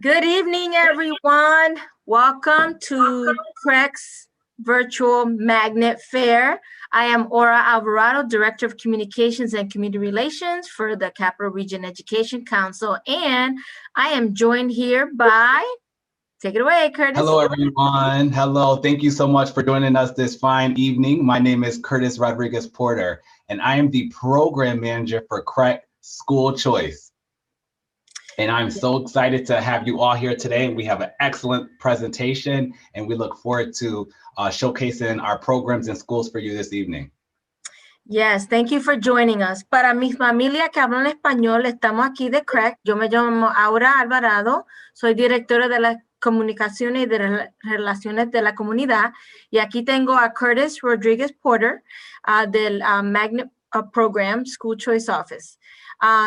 Good evening, everyone. Welcome to CREC's Virtual Magnet Fair. I am Aura Alvarado, Director of Communications and Community Relations for the Capital Region Education Council, and I am joined here by, take it away, Curtis. Hello, everyone. Hello. Thank you so much for joining us this fine evening. My name is Curtis Rodriguez Porter, and I am the Program Manager for CREC School Choice. And I'm so excited to have you all here today. We have an excellent presentation, and we look forward to showcasing our programs and schools for you this evening. Yes, thank you for joining us. Para mi familia que hablan español, estamos aquí de CREC. Yo me llamo Aura Alvarado, soy directora de las comunicaciones y de relaciones de la comunidad. Y aquí tengo a Curtis Rodriguez Porter del Magnet Program School Choice Office.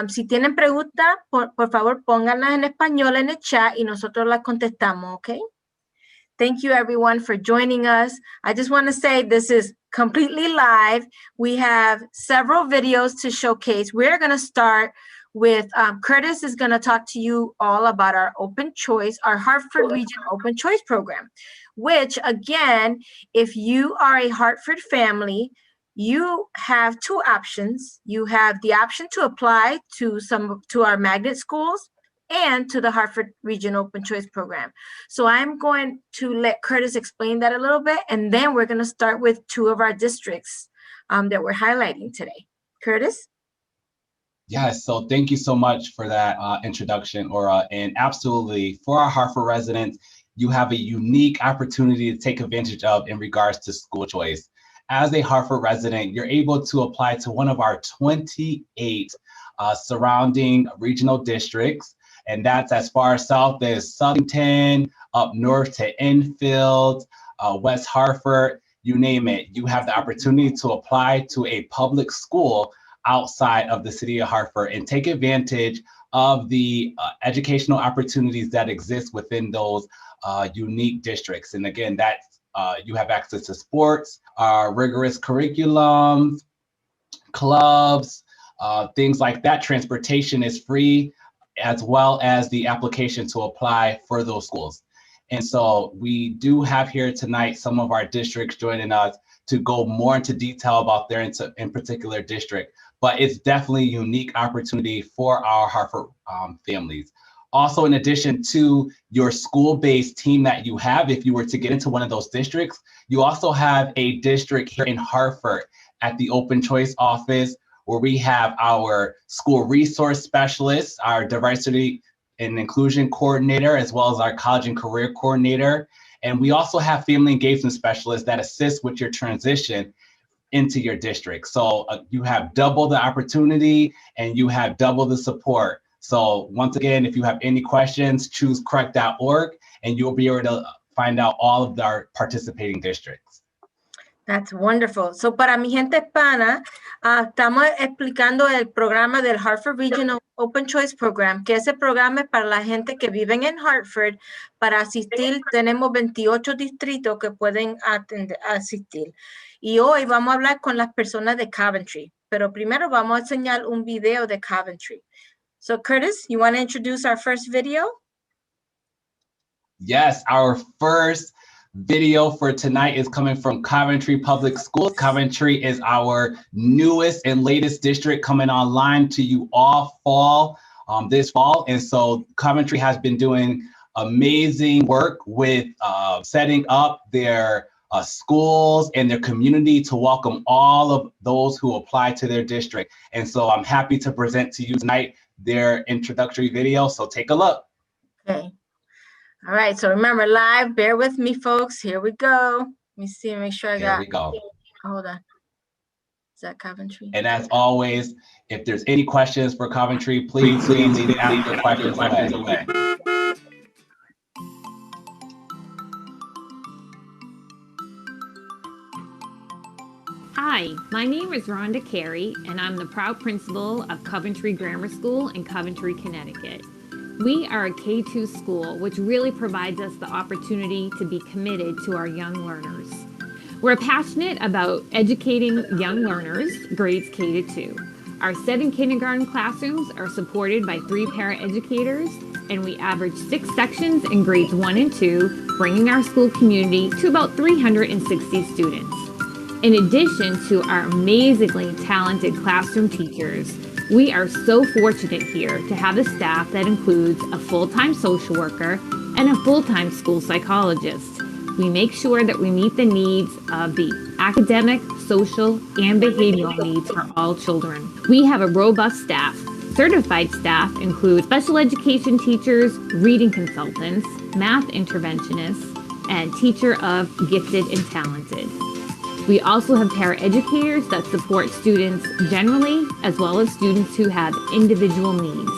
Si tienen preguntas, por favor, pónganlas en español en el chat y nosotros las contestamos, ¿ok? Thank you, everyone, for joining us. I just want to say this is completely live. We have several videos to showcase. We're going to start with Curtis is going to talk to you all about our open choice, our Hartford Region Open Choice Program, which, again, if you are a Hartford family, you have two options. You have the option to apply to our magnet schools and to the Hartford Region Open Choice Program. So I'm going to let Curtis explain that a little bit, and then we're going to start with two of our districts that we're highlighting today. Curtis? Yes, so thank you so much for that introduction, Aura. And absolutely, for our Hartford residents, you have a unique opportunity to take advantage of in regards to school choice. As a Hartford resident, you're able to apply to one of our 28 surrounding regional districts. And that's as far south as Southington, up north to Enfield, West Hartford, you name it. You have the opportunity to apply to a public school outside of the city of Hartford and take advantage of the educational opportunities that exist within those unique districts. And again, that's you have access to sports, rigorous curriculums, clubs, things like that. Transportation is free, as well as the application to apply for those schools. And so we do have here tonight some of our districts joining us to go more into detail about their in particular district, but it's definitely a unique opportunity for our Hartford families. Also, in addition to your school-based team that you have, if you were to get into one of those districts, you also have a district here in Hartford at the Open Choice Office, where we have our school resource specialists, our diversity and inclusion coordinator, as well as our college and career coordinator. And we also have family engagement specialists that assist with your transition into your district. So you have double the opportunity and you have double the support. So once again, if you have any questions, choose CREC.org and you'll be able to find out all of our participating districts. That's wonderful. So para mi gente hispana, estamos explicando el programa del Hartford Regional Open Choice Program, que ese programa es para la gente que viven en Hartford. Para asistir, tenemos 28 distritos que pueden asistir. Y hoy vamos a hablar con las personas de Coventry, pero primero vamos a enseñar un video de Coventry. So Curtis, you want to introduce our first video? Yes, our first video for tonight is coming from Coventry Public Schools. Coventry is our newest and latest district coming online to you all this fall. And so Coventry has been doing amazing work with setting up their schools and their community to welcome all of those who apply to their district. And so I'm happy to present to you tonight their introductory video. So take a look. Okay. All right. So remember, live, bear with me, folks. Here we go. Let me see, make sure I got. Here we go. Hold on. Is that Coventry? And as always, if there's any questions for Coventry, please ask your questions away. Hi, my name is Rhonda Carey, and I'm the proud principal of Coventry Grammar School in Coventry, Connecticut. We are a K-2 school, which really provides us the opportunity to be committed to our young learners. We're passionate about educating young learners, grades K to 2. Our 7 kindergarten classrooms are supported by 3 para-educators, and we average 6 sections in grades 1 and 2, bringing our school community to about 360 students. In addition to our amazingly talented classroom teachers, we are so fortunate here to have a staff that includes a full-time social worker and a full-time school psychologist. We make sure that we meet the needs of the academic, social, and behavioral needs for all children. We have a robust staff. Certified staff include special education teachers, reading consultants, math interventionists, and teacher of gifted and talented. We also have paraeducators that support students generally, as well as students who have individual needs.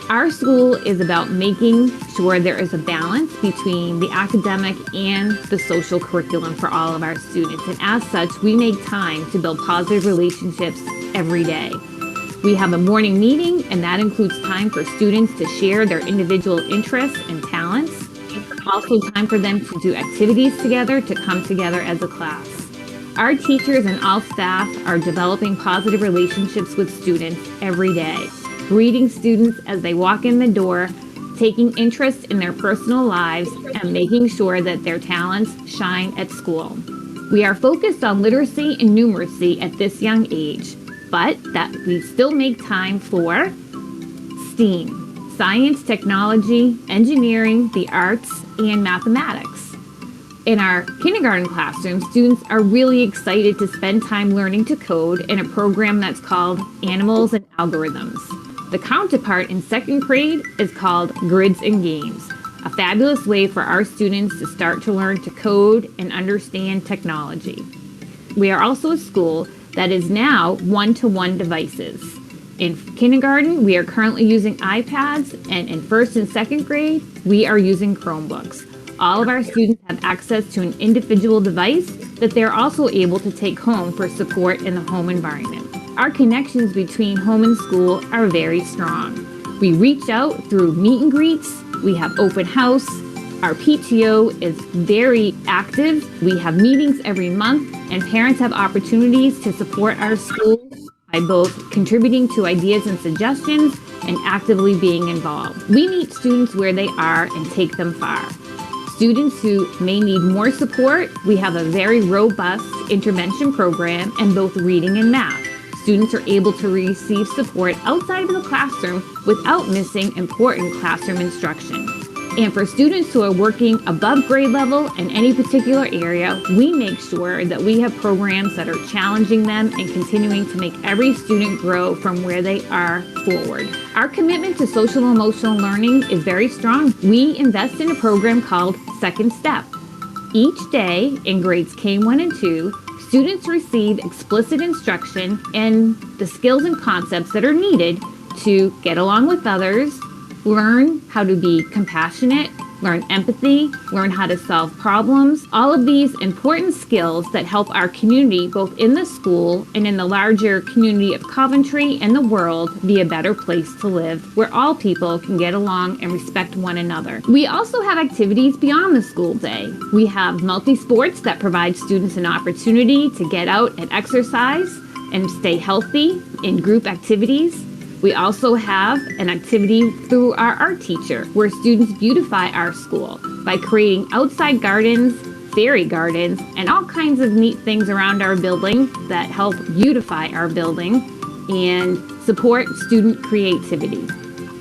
Our school is about making sure there is a balance between the academic and the social curriculum for all of our students. And as such, we make time to build positive relationships every day. We have a morning meeting, and that includes time for students to share their individual interests and talents. Also time for them to do activities together, to come together as a class. Our teachers and all staff are developing positive relationships with students every day, greeting students as they walk in the door, taking interest in their personal lives, and making sure that their talents shine at school. We are focused on literacy and numeracy at this young age, but that we still make time for STEAM, science, technology, engineering, the arts, and mathematics. In our kindergarten classroom, students are really excited to spend time learning to code in a program that's called Animals and Algorithms. The counterpart in second grade is called Grids and Games, a fabulous way for our students to start to learn to code and understand technology. We are also a school that is now one-to-one devices. In kindergarten, we are currently using iPads, and in first and second grade, we are using Chromebooks. All of our students have access to an individual device that they're also able to take home for support in the home environment. Our connections between home and school are very strong. We reach out through meet and greets, we have open house, our PTO is very active, we have meetings every month, and parents have opportunities to support our school by both contributing to ideas and suggestions and actively being involved. We meet students where they are and take them far. Students who may need more support, we have a very robust intervention program in both reading and math. Students are able to receive support outside of the classroom without missing important classroom instruction. And for students who are working above grade level in any particular area, we make sure that we have programs that are challenging them and continuing to make every student grow from where they are forward. Our commitment to social and emotional learning is very strong. We invest in a program called Second Step. Each day in grades K1 and 2, students receive explicit instruction in the skills and concepts that are needed to get along with others, learn how to be compassionate, learn empathy, learn how to solve problems. All of these important skills that help our community, both in the school and in the larger community of Coventry and the world, be a better place to live, where all people can get along and respect one another. We also have activities beyond the school day. We have multi-sports that provide students an opportunity to get out and exercise and stay healthy in group activities. We also have an activity through our art teacher where students beautify our school by creating outside gardens, fairy gardens, and all kinds of neat things around our building that help beautify our building and support student creativity.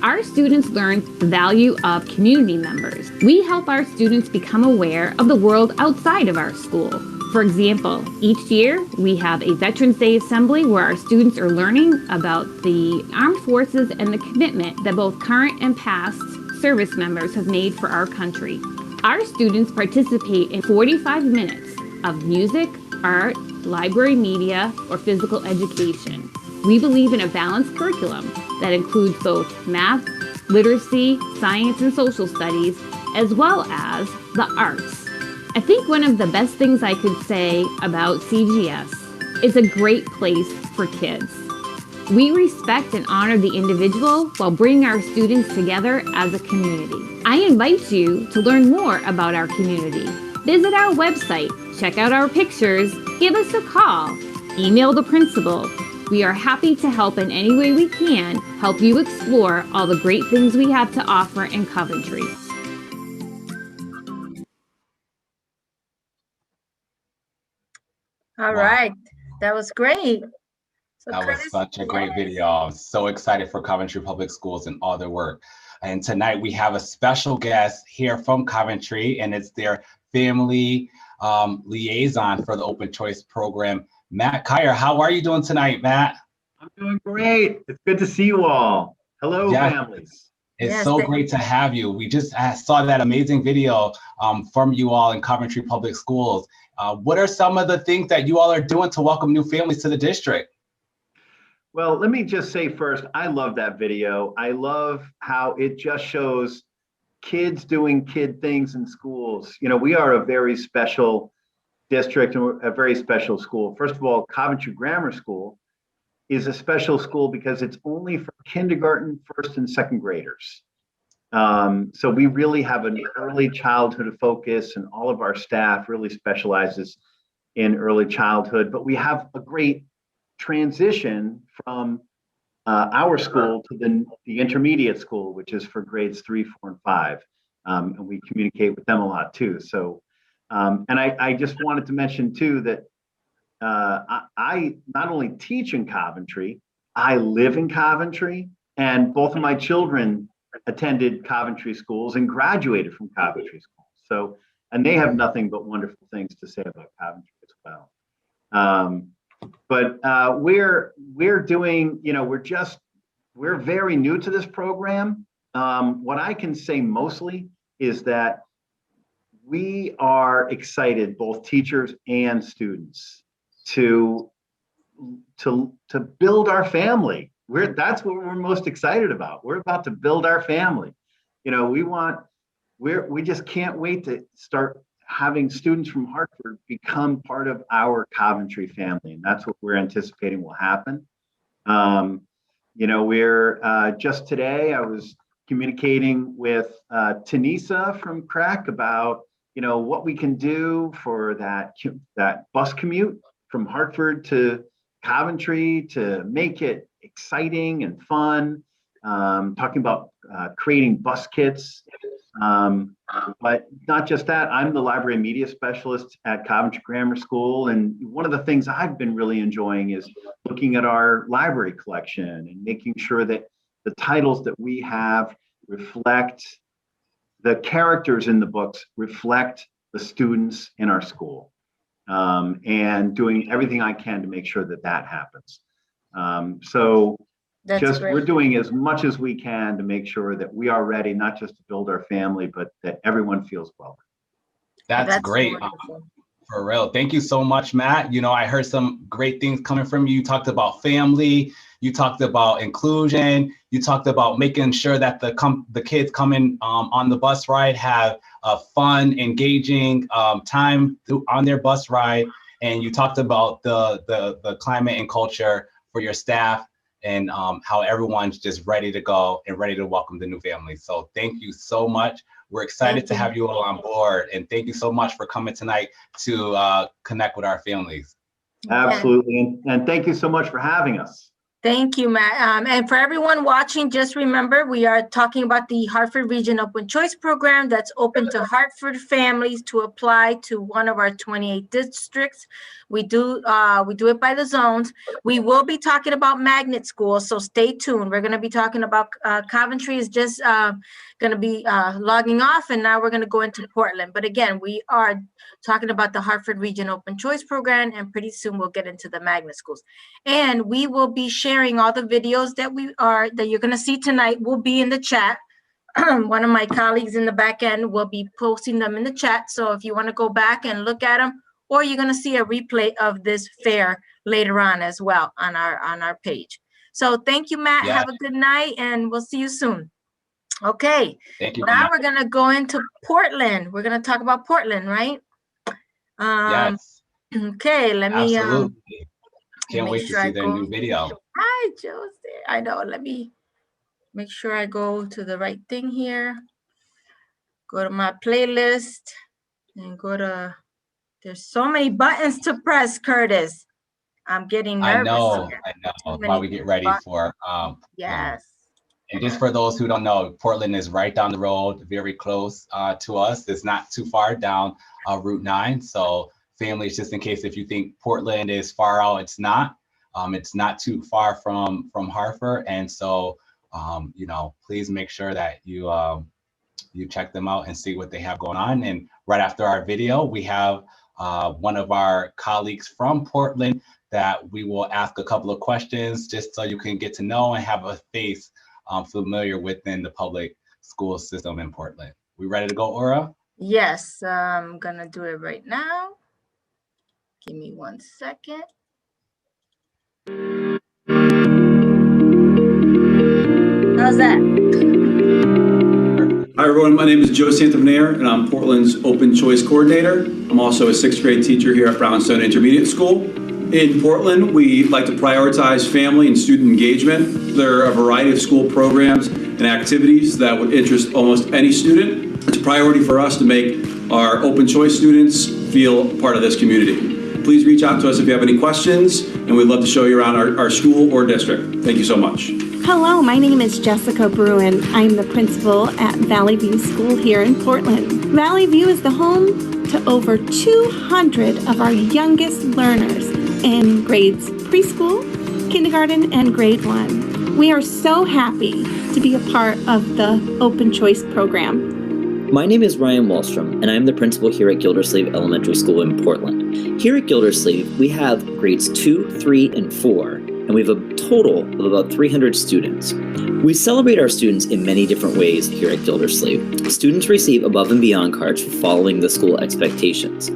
Our students learn the value of community members. We help our students become aware of the world outside of our school. For example, each year we have a Veterans Day Assembly where our students are learning about the armed forces and the commitment that both current and past service members have made for our country. Our students participate in 45 minutes of music, art, library media, or physical education. We believe in a balanced curriculum that includes both math, literacy, science, and social studies, as well as the arts. I think one of the best things I could say about CGS is a great place for kids. We respect and honor the individual while bringing our students together as a community. I invite you to learn more about our community. Visit our website, check out our pictures, give us a call, email the principal, We are happy to help in any way we can, help you explore all the great things we have to offer in Coventry. All right, that was great. So that was such a great video. I'm so excited for Coventry Public Schools and all their work. And tonight we have a special guest here from Coventry, and it's their family liaison for the Open Choice Program, Matt Kyer. How are you doing tonight, Matt? I'm doing great. It's good to see you all. Hello, families. It's so great to have you. We just saw that amazing video from you all in Coventry Public Schools. What are some of the things that you all are doing to welcome new families to the district? Well, let me just say first, I love that video. I love how it just shows kids doing kid things in schools. You know, we are a very special district and a very special school. First of all, Coventry Grammar School is a special school because it's only for kindergarten, first and second graders. So we really have an early childhood focus, and all of our staff really specializes in early childhood, but we have a great transition from our school to the intermediate school, which is for grades 3, 4, and 5. And we communicate with them a lot too. So, and I just wanted to mention too that I not only teach in Coventry, I live in Coventry, and both of my children attended Coventry schools and graduated from Coventry schools. So, and they have nothing but wonderful things to say about Coventry as well. But we're doing, you know, we're very new to this program. What I can say mostly is that we are excited, both teachers and students, to build our family. That's what we're most excited about. We're about to build our family. You know, we just can't wait to start having students from Hartford become part of our Coventry family, and that's what we're anticipating will happen. You know, we're just today I was communicating with Tanisa from CREC about, you know, what we can do for that bus commute from Hartford to Coventry to make it exciting and fun. Talking about creating bus kits. But not just that, I'm the library media specialist at Coventry Grammar School. And one of the things I've been really enjoying is looking at our library collection and making sure that the titles that we have reflect the characters in the books, reflect the students in our school, and doing everything I can to make sure that that happens. So we're doing as much as we can to make sure that we are ready, not just to build our family, but that everyone feels welcome. That's great. For real. Thank you so much, Matt. You know, I heard some great things coming from you. You talked about family. You talked about inclusion. You talked about making sure that the kids coming on the bus ride have a fun, engaging time on their bus ride. And you talked about the climate and culture for your staff, and how everyone's just ready to go and ready to welcome the new family. So thank you so much. We're excited to have you all on board. And thank you so much for coming tonight to connect with our families. Absolutely. And thank you so much for having us. Thank you, Matt. And for everyone watching, just remember, we are talking about the Hartford Region Open Choice Program that's open to Hartford families to apply to one of our 28 districts. We do it by the zones. We will be talking about magnet schools, so stay tuned. We're going to be talking about Coventry is just going to be logging off, and now we're going to go into Portland. But again, we are talking about the Hartford Region Open Choice Program, and pretty soon we'll get into the magnet schools. And we will be sharing all the videos that you're going to see tonight will be in the chat. One of my colleagues in the back end will be posting them in the chat. So if you want to go back and look at them, or you're going to see a replay of this fair later on as well on our page. So thank you, Matt. Have a good night, and we'll see you soon. Okay. Thank you. Now we're going to go into Portland. We're going to talk about Portland, right? Yes. Okay, let me absolutely. Can't wait to see their new video. Hi, Josie. I know. Let me make sure I go to the right thing here. Go to my playlist and go to, there's so many buttons to press, Curtis. I'm getting I nervous know, here. I know. Too While many we get ready spots. for, Yes. and just for those who don't know, Portland is right down the road, very close to us. It's not too far down Route 9. So families, just in case if you think Portland is far out, it's not. It's not too far from Hartford. And so, you know, please make sure that you check them out and see what they have going on. And right after our video, we have one of our colleagues from Portland that we will ask a couple of questions just so you can get to know and have a face familiar within the public school system in Portland. We ready to go, Aura? Yes, I'm gonna do it right now. Give me 1 second. How's that? Hi everyone, my name is Joe Santamanair and I'm Portland's Open Choice Coordinator. I'm also a 6th grade teacher here at Brownstone Intermediate School. In Portland, we like to prioritize family and student engagement. There are a variety of school programs and activities that would interest almost any student. It's a priority for us to make our open choice students feel part of this community. Please reach out to us if you have any questions, and we'd love to show you around our school or district. Thank you so much. Hello, my name is Jessica Bruin. I'm the principal at Valley View School here in Portland. Valley View is the home to over 200 of our youngest learners in grades preschool, kindergarten, and grade 1. We are so happy to be a part of the Open Choice program. My name is Ryan Wallstrom, and I'm the principal here at Gildersleeve Elementary School in Portland. Here at Gildersleeve, we have grades 2, 3, and 4, and we have a total of about 300 students. We celebrate our students in many different ways here at Gildersleeve. Students receive above and beyond cards for following the school expectations.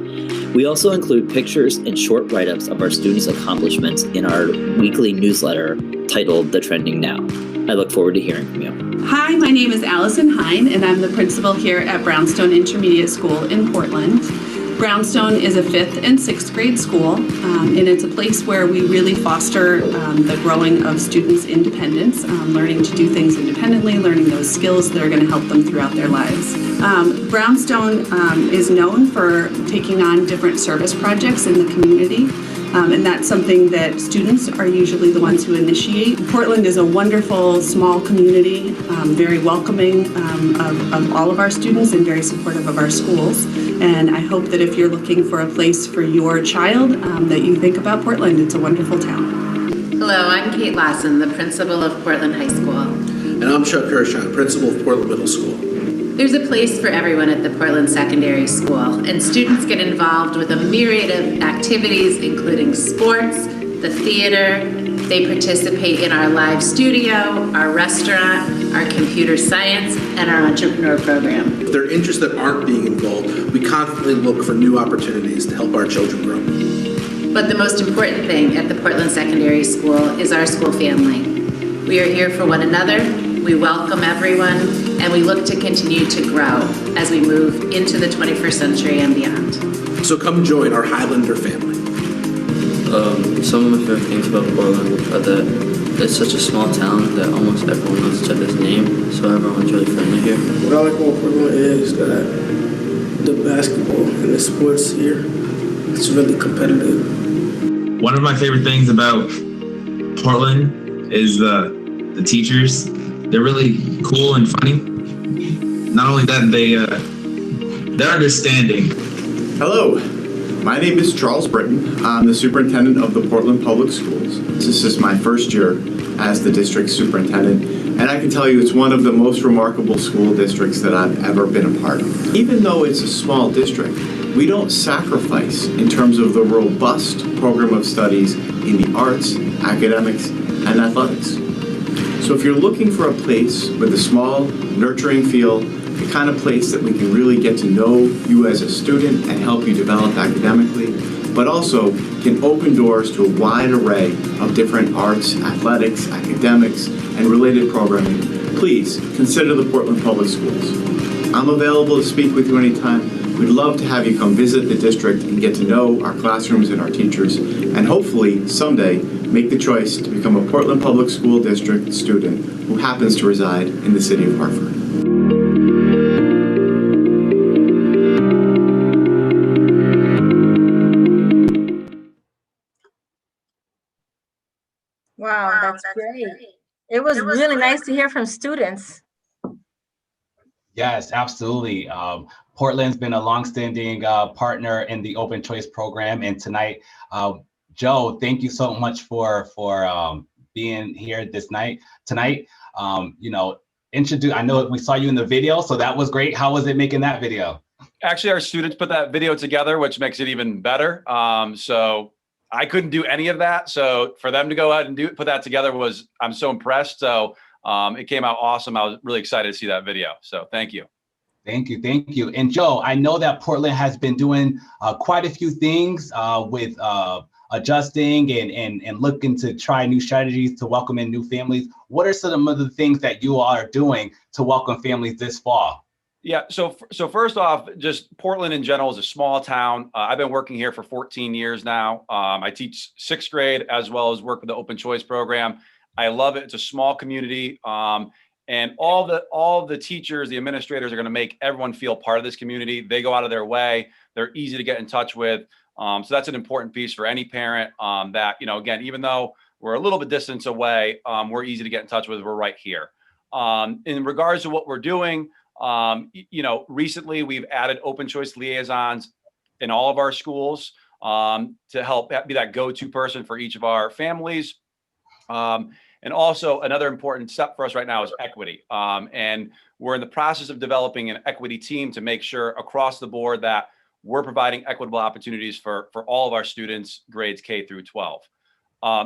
We also include pictures and short write-ups of our students' accomplishments in our weekly newsletter titled The Trending Now. I look forward to hearing from you. Hi, my name is Allison Hine, and I'm the principal here at Brownstone Intermediate School in Portland. Brownstone is a 5th and 6th grade school, and it's a place where we really foster the growing of students' independence, learning to do things independently, learning those skills that are going to help them throughout their lives. Brownstone is known for taking on different service projects in the community. And that's something that students are usually the ones who initiate. Portland is a wonderful small community, very welcoming of all of our students and very supportive of our schools. And I hope that if you're looking for a place for your child, that you think about Portland. It's a wonderful town. Hello, I'm Kate Lawson, the principal of Portland High School. And I'm Chuck Kershaw, principal of Portland Middle School. There's a place for everyone at the Portland Secondary School, and students get involved with a myriad of activities, including sports, the theater. They participate in our live studio, our restaurant, our computer science, and our entrepreneur program. If there are interests that aren't being involved, we constantly look for new opportunities to help our children grow. But the most important thing at the Portland Secondary School is our school family. We are here for one another, we welcome everyone, and we look to continue to grow as we move into the 21st century and beyond. So come join our Highlander family. Some of my favorite things about Portland are that it's such a small town that almost everyone knows each other's name, so everyone's really friendly here. What I like about Portland is that the basketball and the sports here, it's really competitive. One of my favorite things about Portland is the teachers. They're really cool and funny. Not only that, they're understanding. Hello, my name is Charles Britton. I'm the superintendent of the Portland Public Schools. This is my first year as the district superintendent, and I can tell you it's one of the most remarkable school districts that I've ever been a part of. Even though it's a small district, we don't sacrifice in terms of the robust program of studies in the arts, academics, and athletics. So if you're looking for a place with a small, nurturing feel, the kind of place that we can really get to know you as a student and help you develop academically, but also can open doors to a wide array of different arts, athletics, academics, and related programming, please consider the Portland Public Schools. I'm available to speak with you anytime. We'd love to have you come visit the district and get to know our classrooms and our teachers, and hopefully someday make the choice to become a Portland Public School District student who happens to reside in the city of Hartford. great. It was really nice to hear from students. Yes, absolutely. Portland's been a longstanding partner in the Open Choice program, and tonight, Joe, thank you so much for being here tonight. You know, I know we saw you in the video, so that was great. How was it making that video? Actually, our students put that video together, which makes it even better. So I couldn't do any of that. So for them to go out and put that together I'm so impressed. So it came out awesome. I was really excited to see that video. So thank you. Thank you. Thank you. And Joe, I know that Portland has been doing quite a few things with adjusting and looking to try new strategies to welcome in new families. What are some of the things that you all are doing to welcome families this fall? Yeah, so first off, just Portland in general is a small town. I've been working here for 14 years now. I teach 6th grade as well as work with the Open Choice program. I love it. It's a small community. And all the teachers, the administrators are going to make everyone feel part of this community. They go out of their way. They're easy to get in touch with. So that's an important piece for any parent that, you know, again, even though we're a little bit distance away, we're easy to get in touch with. We're right here. In regards to what we're doing, you know, recently we've added Open Choice liaisons in all of our schools to help be that go-to person for each of our families. And also another important step for us right now is equity. And we're in the process of developing an equity team to make sure across the board that we're providing equitable opportunities for all of our students, grades K through 12.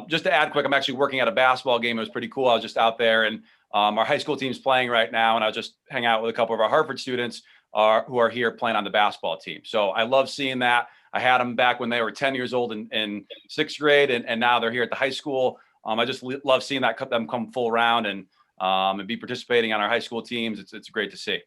Just to add quick, I'm actually working at a basketball game. It was pretty cool. I was just out there, and our high school team's playing right now, and I was just hanging out with a couple of our Hartford students who are here playing on the basketball team. So I love seeing that. I had them back when they were 10 years old in 6th grade, and now they're here at the high school. I just love seeing them come full round and be participating on our high school teams. It's great to see.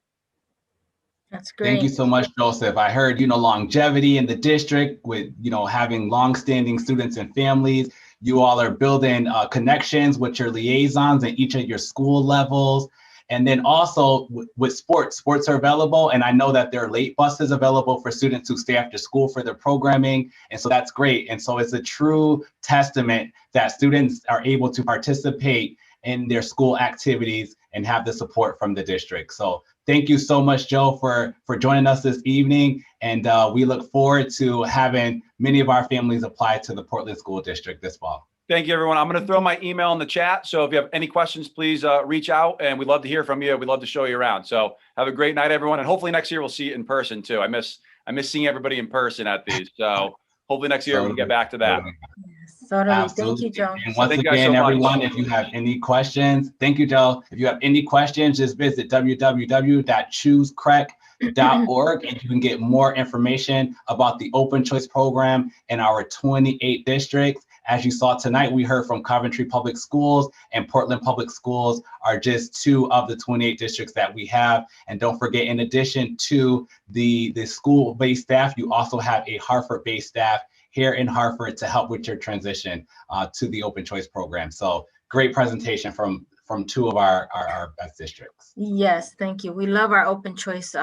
That's great. Thank you so much, Joseph. I heard, you know, longevity in the district with, you know, having long-standing students and families. You all are building connections with your liaisons at each of your school levels. And then also with sports are available. And I know that there are late buses available for students who stay after school for their programming. And so that's great. And so it's a true testament that students are able to participate in their school activities and have the support from the district. So thank you so much, Joe, for joining us this evening. And we look forward to having many of our families apply to the Portland School District this fall. Thank you, everyone. I'm going to throw my email in the chat. So if you have any questions, please reach out, and we'd love to hear from you. We'd love to show you around. So have a great night, everyone. And hopefully next year we'll see you in person too. I miss seeing everybody in person at these. So hopefully next year we'll get back to that. Totally. Thank you, Joe. And once again, everyone, if you have any questions, thank you, Joe. If you have any questions, just visit www.choosecrec.org and you can get more information about the Open Choice program in our 28 districts. As you saw tonight, we heard from Coventry Public Schools and Portland Public Schools are just 2 of the 28 districts that we have. And don't forget, in addition to the school-based staff, you also have a Hartford-based staff here in Hartford to help with your transition to the Open Choice program. So great presentation from 2 of our best districts. Yes, thank you. We love our Open Choice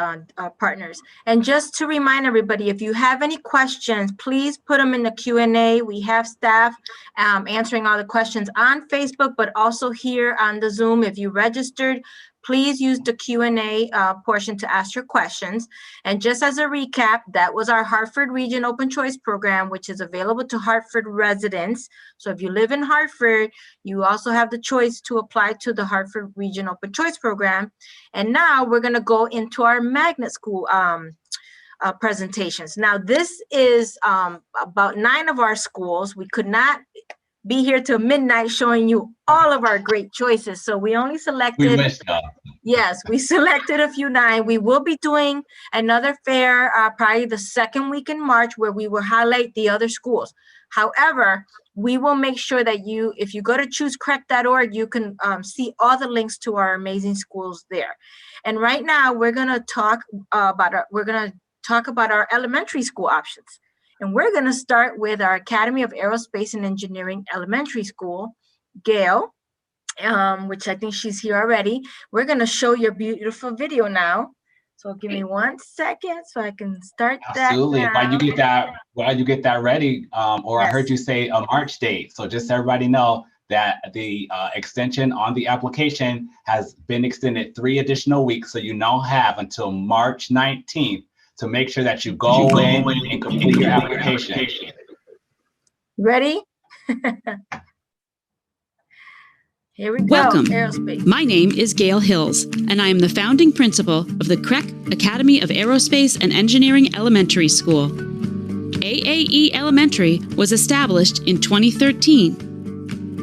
partners. And just to remind everybody, if you have any questions, please put them in the Q&A. We have staff answering all the questions on Facebook, but also here on the Zoom. If you registered, please use the Q&A portion to ask your questions. And just as a recap, that was our Hartford Region Open Choice program, which is available to Hartford residents. So if you live in Hartford, you also have the choice to apply to the Hartford Region Open Choice program. And now we're going to go into our magnet school presentations. Now, this is about 9 of our schools. We could not be here till midnight showing you all of our great choices. So we only selected, yes, we selected a few 9. We will be doing another fair probably the 2nd week in March where we will highlight the other schools. However, we will make sure that if you go to choosecrec.org, you can see all the links to our amazing schools there. And right now we're going to talk about our elementary school options. And we're going to start with our Academy of Aerospace and Engineering Elementary School, Gail, which I think she's here already. We're going to show your beautiful video now. So give me 1 second so I can start that. Absolutely. While you get that ready, or yes. I heard you say a March date. So just so everybody know, that the extension on the application has been extended 3 additional weeks. So you now have until March 19th to make sure that you go in and complete your application. Ready? Here we go. Welcome. Aerospace. My name is Gail Hills, and I am the founding principal of the CREC Academy of Aerospace and Engineering Elementary School. AAE Elementary was established in 2013.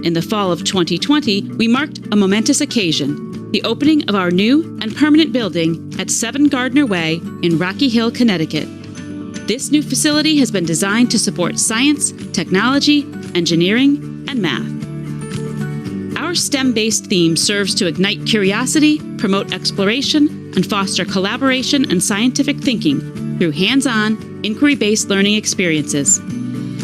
In the fall of 2020, we marked a momentous occasion, the opening of our new and permanent building at 7 Gardner Way in Rocky Hill, Connecticut. This new facility has been designed to support science, technology, engineering, and math. Our STEM-based theme serves to ignite curiosity, promote exploration, and foster collaboration and scientific thinking through hands-on, inquiry-based learning experiences.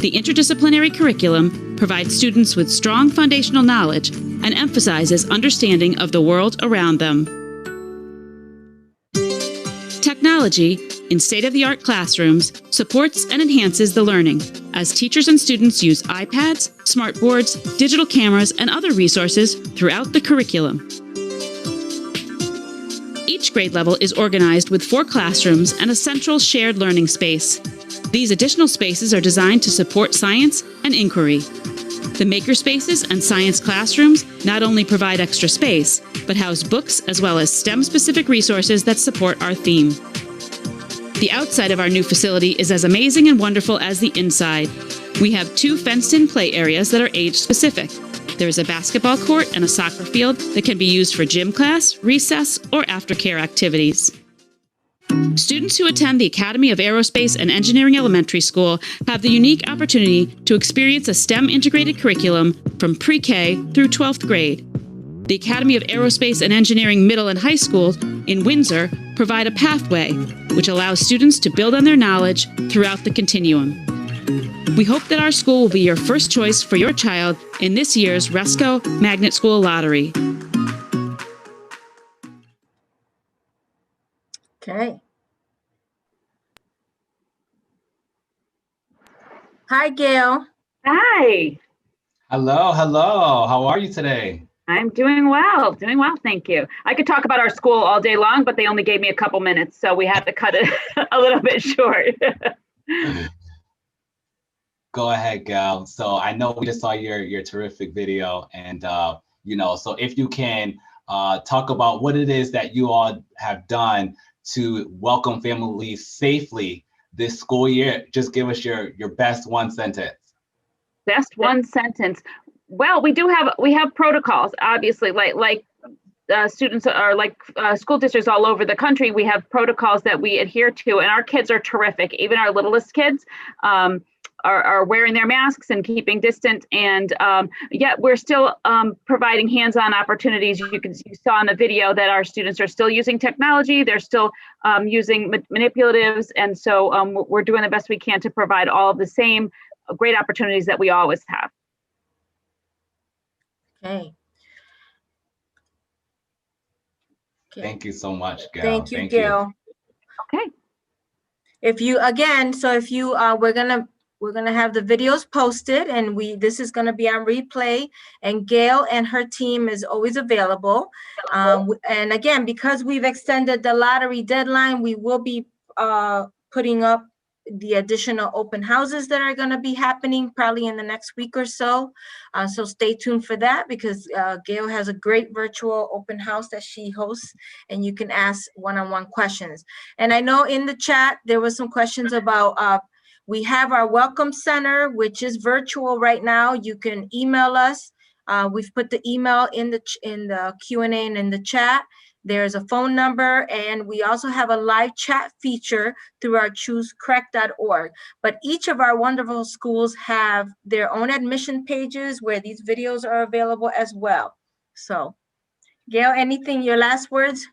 The interdisciplinary curriculum provides students with strong foundational knowledge and emphasizes understanding of the world around them. Technology, in state-of-the-art classrooms, supports and enhances the learning as teachers and students use iPads, smartboards, digital cameras, and other resources throughout the curriculum. Each grade level is organized with 4 classrooms and a central shared learning space. These additional spaces are designed to support science and inquiry. The makerspaces and science classrooms not only provide extra space, but house books as well as STEM-specific resources that support our theme. The outside of our new facility is as amazing and wonderful as the inside. We have 2 fenced-in play areas that are age-specific. There is a basketball court and a soccer field that can be used for gym class, recess, or aftercare activities. Students who attend the Academy of Aerospace and Engineering Elementary School have the unique opportunity to experience a STEM-integrated curriculum from pre-K through 12th grade. The Academy of Aerospace and Engineering Middle and High School in Windsor provide a pathway which allows students to build on their knowledge throughout the continuum. We hope that our school will be your first choice for your child in this year's Resco Magnet School Lottery. Okay. Hi, Gail. Hi. Hello, hello. How are you today? I'm doing well, thank you. I could talk about our school all day long, but they only gave me a couple minutes, so we had to cut it a little bit short. Go ahead, Gal. So I know we just saw your terrific video, and so if you can talk about what it is that you all have done to welcome families safely this school year. Just give us your best one sentence. Best one sentence. Well, we have protocols, obviously, like students are like school districts all over the country. We have protocols that we adhere to, and our kids are terrific. Even our littlest kids are wearing their masks and keeping distant, and yet we're still providing hands-on opportunities. You saw in the video that our students are still using technology. They're still using manipulatives, and so we're doing the best we can to provide all of the same great opportunities that we always have. Okay. Thank you so much, Gail. Thank you, Gail. Okay. If you we're gonna have the videos posted, and this is gonna be on replay. And Gail and her team is always available. And again, because we've extended the lottery deadline, we will be putting up the additional open houses that are going to be happening probably in the next week or so. So stay tuned for that, because Gail has a great virtual open house that she hosts, and you can ask one-on-one questions. And I know in the chat, there was some questions about, we have our Welcome Center, which is virtual right now. You can email us. We've put the email in the Q&A and in the chat. There's a phone number, and we also have a live chat feature through our CREC.org. But each of our wonderful schools have their own admission pages where these videos are available as well. So, Gail, your last words?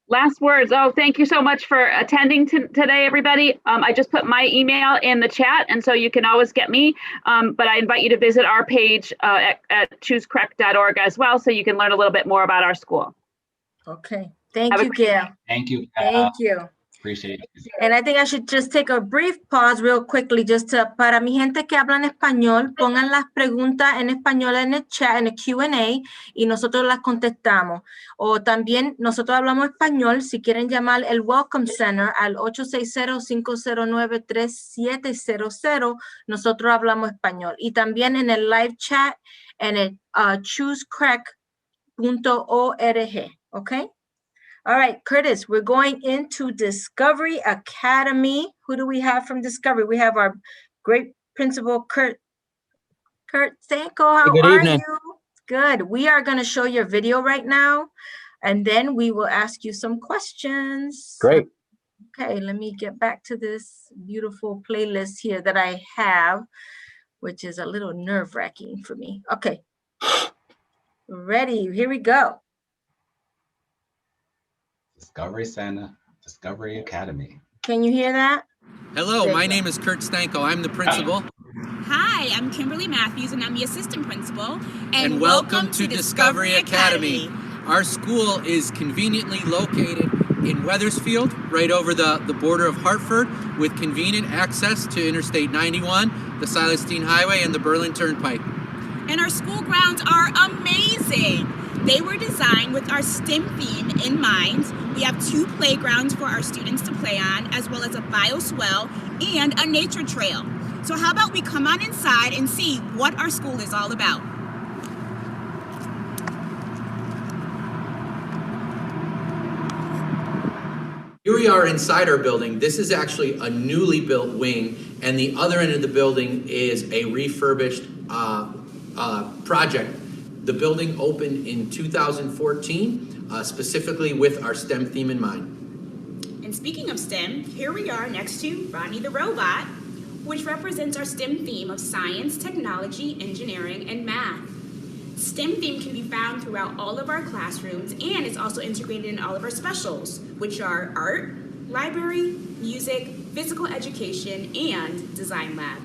Last words. Oh, thank you so much for attending today, everybody. I just put my email in the chat, and so you can always get me. But I invite you to visit our page at CREC.org as well, so you can learn a little bit more about our school. Okay. Thank you, Gail. Thank you. Thank you. Appreciate it. And I think I should just take a brief pause real quickly just to, para mi gente que habla en español, pongan las preguntas en español en el chat, en el Q&A, y nosotros las contestamos. O también nosotros hablamos español, si quieren llamar el Welcome Center al 860-509-3700, nosotros hablamos español. Y también en el live chat, en el choosecrec.org, okay? All right, Curtis, we're going into Discovery Academy. Who do we have from Discovery? We have our great principal, Kurt Stanko. How are you? Good. We are going to show your video right now, and then we will ask you some questions. Great. Okay, let me get back to this beautiful playlist here that I have, which is a little nerve-wracking for me. Okay. Ready. Here we go. Discovery Center, Discovery Academy. Can you hear that? Hello, my name is Kurt Stanko. I'm the principal. Hi, I'm Kimberly Matthews, and I'm the assistant principal. And welcome to Discovery Academy. Our school is conveniently located in Wethersfield, right over the border of Hartford, with convenient access to Interstate 91, the Silas Deane Highway, and the Berlin Turnpike. And our school grounds are amazing. They were designed with our STEM theme in mind. We have 2 playgrounds for our students to play on, as well as a bioswale and a nature trail. So how about we come on inside and see what our school is all about. Here we are inside our building. This is actually a newly built wing, and the other end of the building is a refurbished project. The building opened in 2014, specifically with our STEM theme in mind. And speaking of STEM, here we are next to Ronnie the Robot, which represents our STEM theme of science, technology, engineering, and math. STEM theme can be found throughout all of our classrooms, and it's also integrated in all of our specials, which are art, library, music, physical education, and design lab.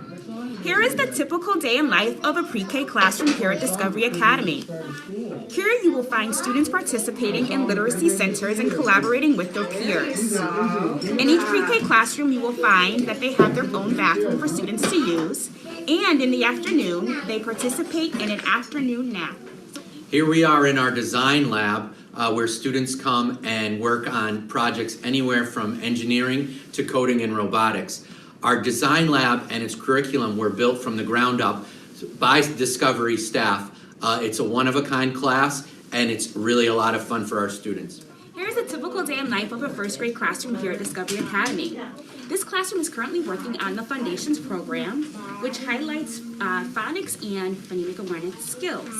Here is the typical day in life of a pre-K classroom here at Discovery Academy. Here you will find students participating in literacy centers and collaborating with their peers. In each pre-K classroom, you will find that they have their own bathroom for students to use, and in the afternoon, they participate in an afternoon nap. Here we are in our design lab, where students come and work on projects anywhere from engineering to coding and robotics. Our design lab and its curriculum were built from the ground up by Discovery staff. It's a one-of-a-kind class, and it's really a lot of fun for our students. Here's a typical day in life of a first grade classroom here at Discovery Academy. This classroom is currently working on the Foundations program, which highlights phonics and phonemic awareness skills.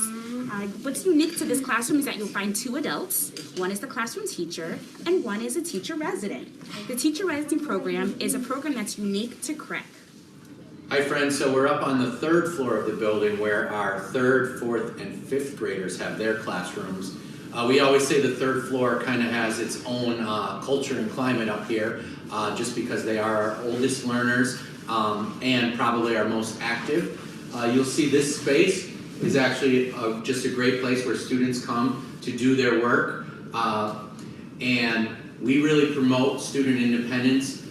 What's unique to this classroom is that you'll find 2 adults. One is the classroom teacher, and one is a teacher resident. The teacher resident program is a program that's unique to CREC. Hi friends, so we're up on the 3rd floor of the building where our 3rd, 4th, and 5th graders have their classrooms. We always say the 3rd floor kind of has its own culture and climate up here, just because they are our oldest learners and probably our most active. You'll see this space is actually just a great place where students come to do their work, and we really promote student independence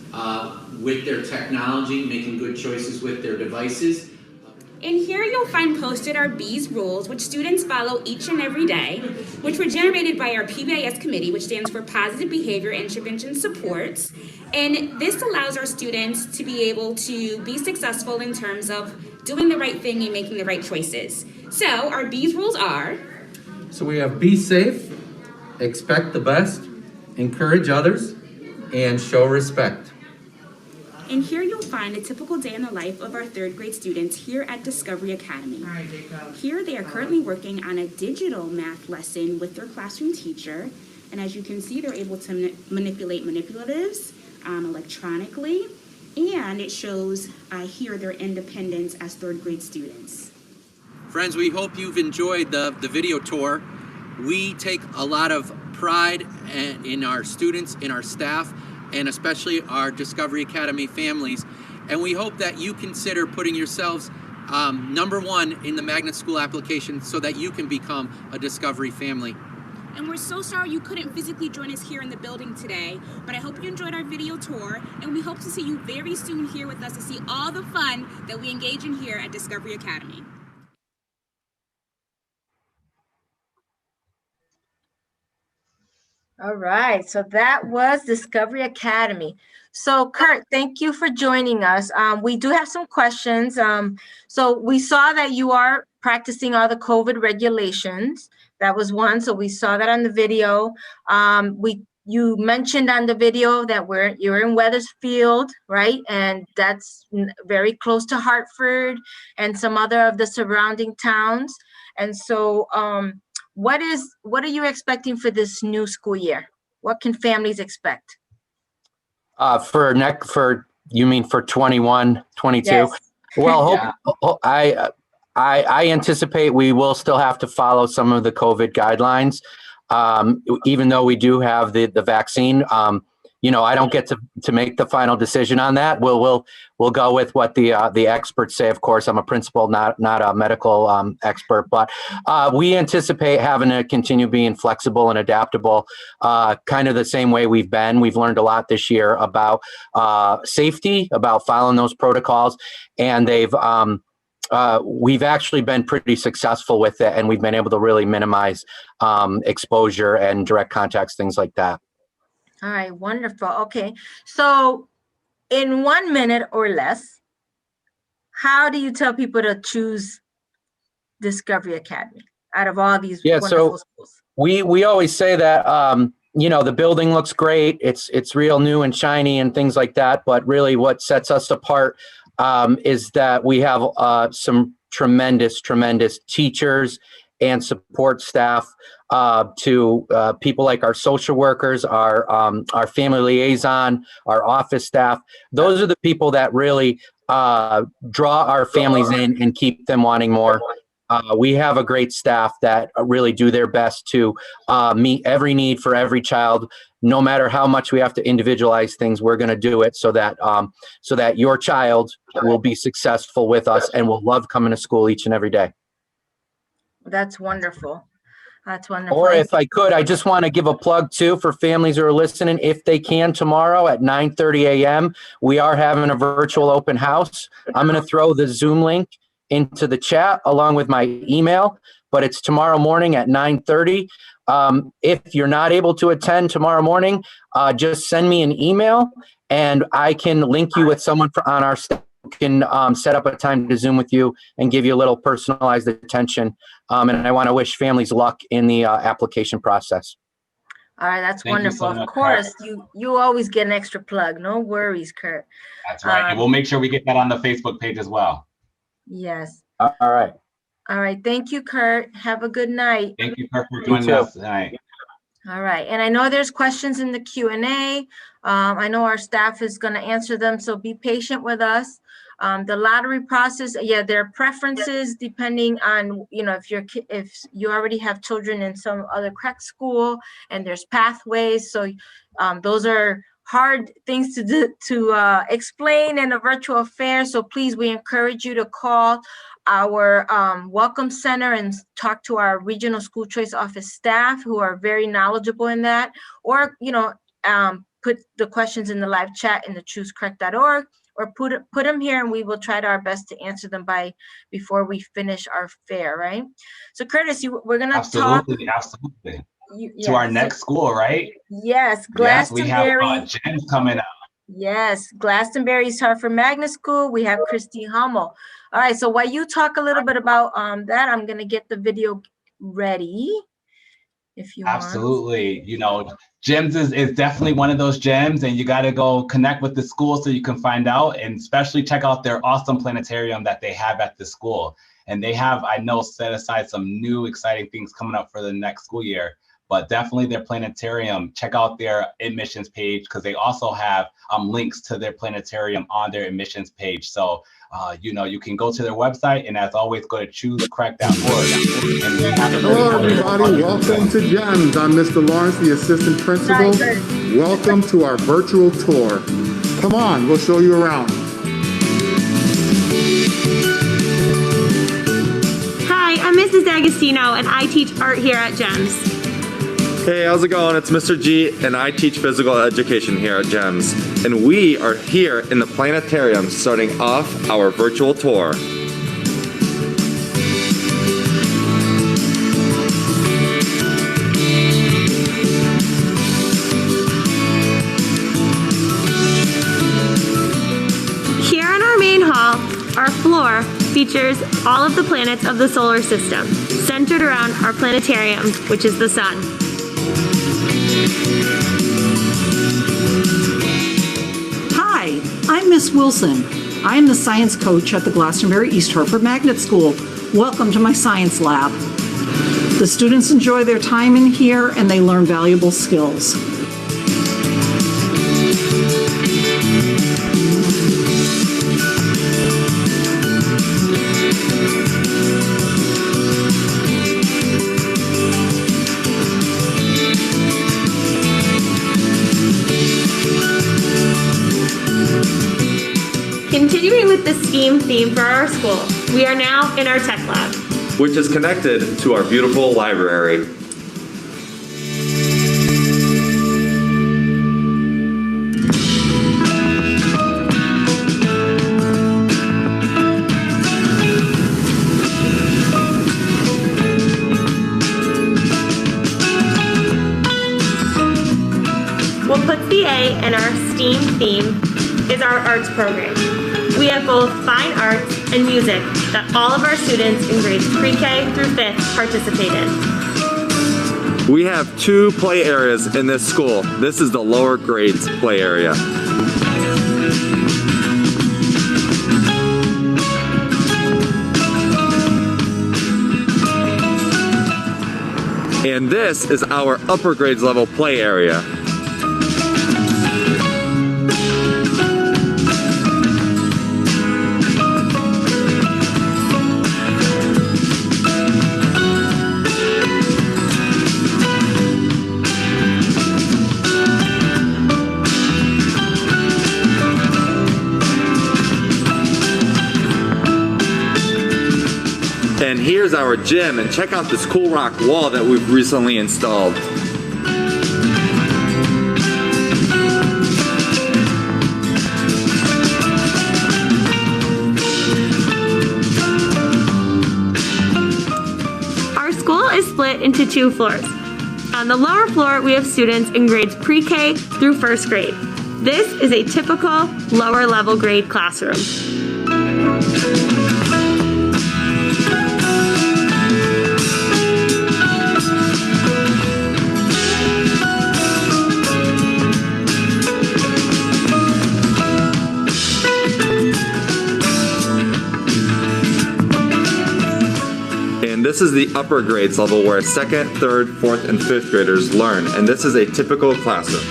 with their technology, making good choices with their devices. And here you'll find posted our B's rules, which students follow each and every day, which were generated by our PBIS committee, which stands for Positive Behavior Intervention Supports. And this allows our students to be able to be successful in terms of doing the right thing and making the right choices. So our B's rules are... So we have be safe, expect the best, encourage others, and show respect. And here you'll find a typical day in the life of our 3rd grade students here at Discovery Academy. Here they are currently working on a digital math lesson with their classroom teacher. And as you can see, they're able to manipulate manipulatives electronically. And it shows here their independence as 3rd grade students. Friends, we hope you've enjoyed the video tour. We take a lot of pride in our students, in our staff, and especially our Discovery Academy families. And we hope that you consider putting yourselves #1 in the magnet school application so that you can become a Discovery family. And we're so sorry you couldn't physically join us here in the building today, but I hope you enjoyed our video tour, and we hope to see you very soon here with us to see all the fun that we engage in here at Discovery Academy. All right, so that was Discovery Academy. So Kurt, thank you for joining us. We do have some questions. So we saw that you are practicing all the COVID regulations. That was one, so we saw that on the video. You mentioned on the video that you're in Wethersfield, right? And that's very close to Hartford and some other of the surrounding towns. And so what are you expecting for this new school year? What can families expect? You mean for 21, 22? Yes. Well, I anticipate we will still have to follow some of the COVID guidelines, even though we do have the vaccine. I don't get to make the final decision on that. We'll go with what the experts say. Of course, I'm a principal, not a medical expert, but we anticipate having to continue being flexible and adaptable, kind of the same way we've been. We've learned a lot this year about safety, about following those protocols, and we've actually been pretty successful with it, and we've been able to really minimize exposure and direct contacts, things like that. All right, wonderful. Okay, so in 1 minute or less, how do you tell people to choose Discovery Academy out of all these wonderful schools? We always say that the building looks great, it's real new and shiny and things like that, but really what sets us apart is that we have some tremendous teachers and support staff, to people like our social workers, our family liaison, our office staff. Those are the people that really draw our families in and keep them wanting more. We have a great staff that really do their best to meet every need for every child. No matter how much we have to individualize things, we're going to do it so that your child will be successful with us and will love coming to school each and every day. That's wonderful. That's wonderful. Or if I could, I just want to give a plug too for families who are listening. If they can, tomorrow at 9:30 a.m., we are having a virtual open house. I'm going to throw the Zoom link into the chat along with my email, but it's tomorrow morning at 9:30. If you're not able to attend tomorrow morning, just send me an email and I can link you with someone on our staff who can set up a time to Zoom with you and give you a little personalized attention. And I want to wish families luck in the application process. All right, that's wonderful. Of course, you always get an extra plug. No worries, Kurt. That's right. And we'll make sure we get that on the Facebook page as well. Yes. All right. All right. Thank you, Kurt. Have a good night. Thank you, Kurt, for joining us tonight. All right. And I know there's questions in the Q&A. I know our staff is going to answer them, so be patient with us. The lottery process, there are preferences depending on, if you already have children in some other CREC school, and there's pathways. So those are hard things to explain in a virtual fair. So please, we encourage you to call our Welcome Center and talk to our Regional School Choice Office staff who are very knowledgeable in that, or, put the questions in the live chat in the choosecrec.org, or put them here and we will try our best to answer them before we finish our fair, right? So Curtis, we're going to talk. Absolutely. To our next school, right? Yes, Glastonbury. Yes, we have Jen's coming up. Yes, Glastonbury's Hartford Magnet School. We have Christy Hummel. All right, so while you talk a little bit about that, I'm going to get the video ready. If you Absolutely. GEMS is definitely one of those gems, and you got to go connect with the school so you can find out, and especially check out their awesome planetarium that they have at the school. And they have, I know, set aside some new exciting things coming up for the next school year, but definitely their planetarium. Check out their admissions page because they also have links to their planetarium on their admissions page. So, you can go to their website, and as always, go to choosecrec.org. Hello, everybody. Welcome to GEMS. I'm Mr. Lawrence, the assistant principal. Welcome to our virtual tour. Come on, we'll show you around. Hi, I'm Mrs. D'Agostino, and I teach art here at GEMS. Hey, how's it going? It's Mr. G, and I teach physical education here at GEMS. And we are here in the planetarium starting off our virtual tour. Here in our main hall, our floor features all of the planets of the solar system, centered around our planetarium, which is the sun. Hi, I'm Miss Wilson. I am the science coach at the Glastonbury East Hartford Magnet School. Welcome to my science lab. The students enjoy their time in here and they learn valuable skills. Continuing with the STEAM theme for our school, we are now in our tech lab, which is connected to our beautiful library. What puts the A in our STEAM theme is our arts program. We have both fine arts and music that all of our students in grades pre-K through 5th participate in. We have 2 play areas in this school. This is the lower grades play area. And this is our upper grades level play area. And here's our gym, and check out this cool rock wall that we've recently installed. Our school is split into 2 floors. On the lower floor, we have students in grades pre-K through 1st grade. This is a typical lower level grade classroom. And this is the upper grades level where 2nd, 3rd, 4th, and 5th graders learn. And this is a typical classroom.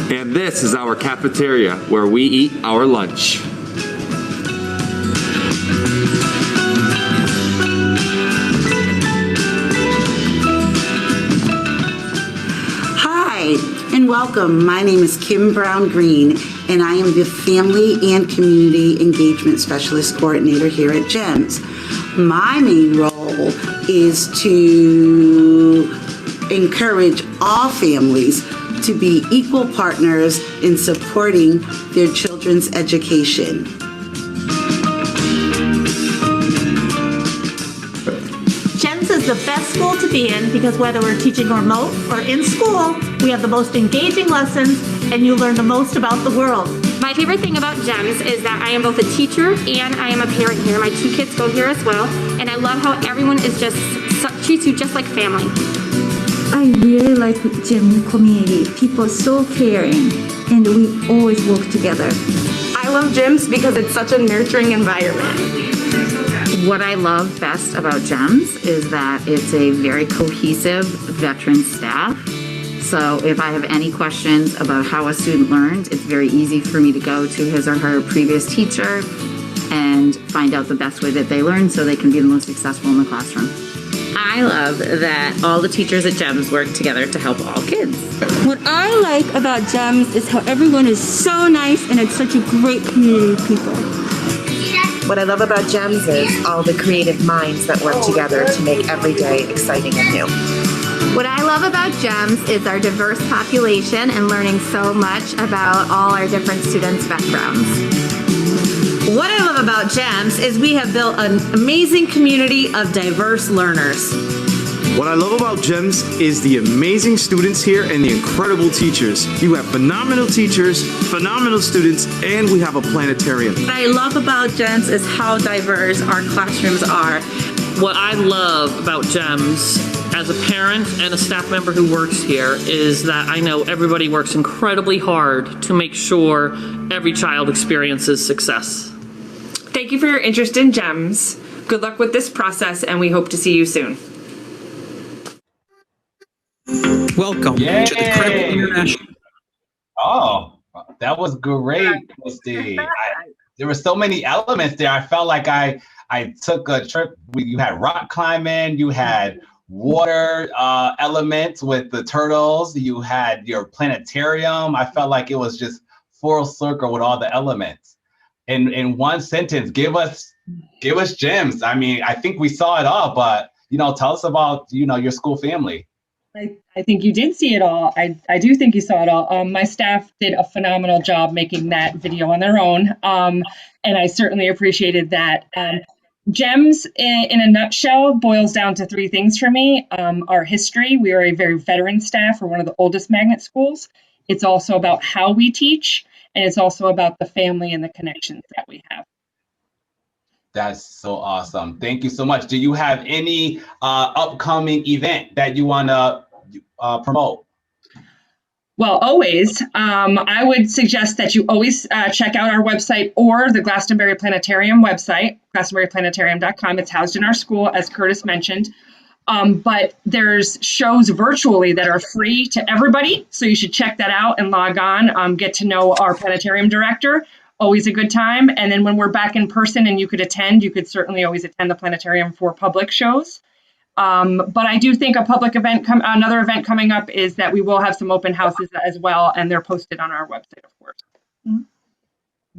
And this is our cafeteria where we eat our lunch. Hi, and welcome. My name is Kim Brown Green, and I am the Family and Community Engagement Specialist Coordinator here at GEMS. My main role is to encourage all families to be equal partners in supporting their children's education. GEMS is the best school to be in because whether we're teaching remote or in school, we have the most engaging lessons and you learn the most about the world. My favorite thing about GEMS is that I am both a teacher and I am a parent here. My 2 kids go here as well, and I love how everyone is treats you just like family. I really like gym community. People are so caring and we always work together. I love gyms because it's such a nurturing environment. What I love best about GEMS is that it's a very cohesive veteran staff. So if I have any questions about how a student learns, it's very easy for me to go to his or her previous teacher and find out the best way that they learn so they can be the most successful in the classroom. I love that all the teachers at GEMS work together to help all kids. What I like about GEMS is how everyone is so nice and it's such a great community of people. What I love about GEMS is all the creative minds that work together to make every day exciting and new. What I love about GEMS is our diverse population and learning so much about all our different students' backgrounds. What I love about GEMS is we have built an amazing community of diverse learners. What I love about GEMS is the amazing students here and the incredible teachers. You have phenomenal teachers, phenomenal students, and we have a planetarium. What I love about GEMS is how diverse our classrooms are. What I love about GEMS as a parent and a staff member who works here is that I know everybody works incredibly hard to make sure every child experiences success. Thank you for your interest in GEMS. Good luck with this process, and we hope to see you soon. Welcome to the CREC International. Oh, that was great, Christy. There were so many elements there. I felt like I took a trip. You had rock climbing, you had water elements with the turtles, you had your planetarium. I felt like it was just full circle with all the elements. In one sentence, give us GEMS. I mean, I think we saw it all, but tell us about your school family. I think you did see it all. I do think you saw it all. My staff did a phenomenal job making that video on their own, and I certainly appreciated that. GEMS, in a nutshell, boils down to three things for me. Our history. We are a very veteran staff. We're one of the oldest magnet schools. It's also about how we teach, and it's also about the family and the connections that we have. That's so awesome. Thank you so much. Do you have any upcoming event that you want to promote? Well, always. I would suggest that you always check out our website or the Glastonbury Planetarium website, glastonburyplanetarium.com. It's housed in our school, as Curtis mentioned. But there's shows virtually that are free to everybody. So you should check that out and log on, get to know our planetarium director. Always a good time. And then when we're back in person and you could attend, you could certainly always attend the planetarium for public shows. But I do think another event coming up is that we will have some open houses as well, and they're posted on our website, of course.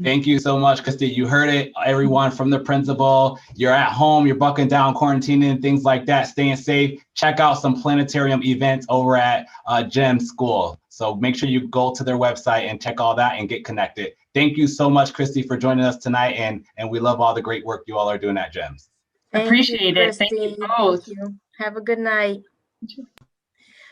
Thank you so much, Christy. You heard it, everyone, from the principal. You're at home, you're bucking down, quarantining, things like that, staying safe. Check out some planetarium events over at GEMS School. So make sure you go to their website and check all that and get connected. Thank you so much, Christy, for joining us tonight, and we love all the great work you all are doing at GEMS. Appreciate it. Thank you both. Have a good night.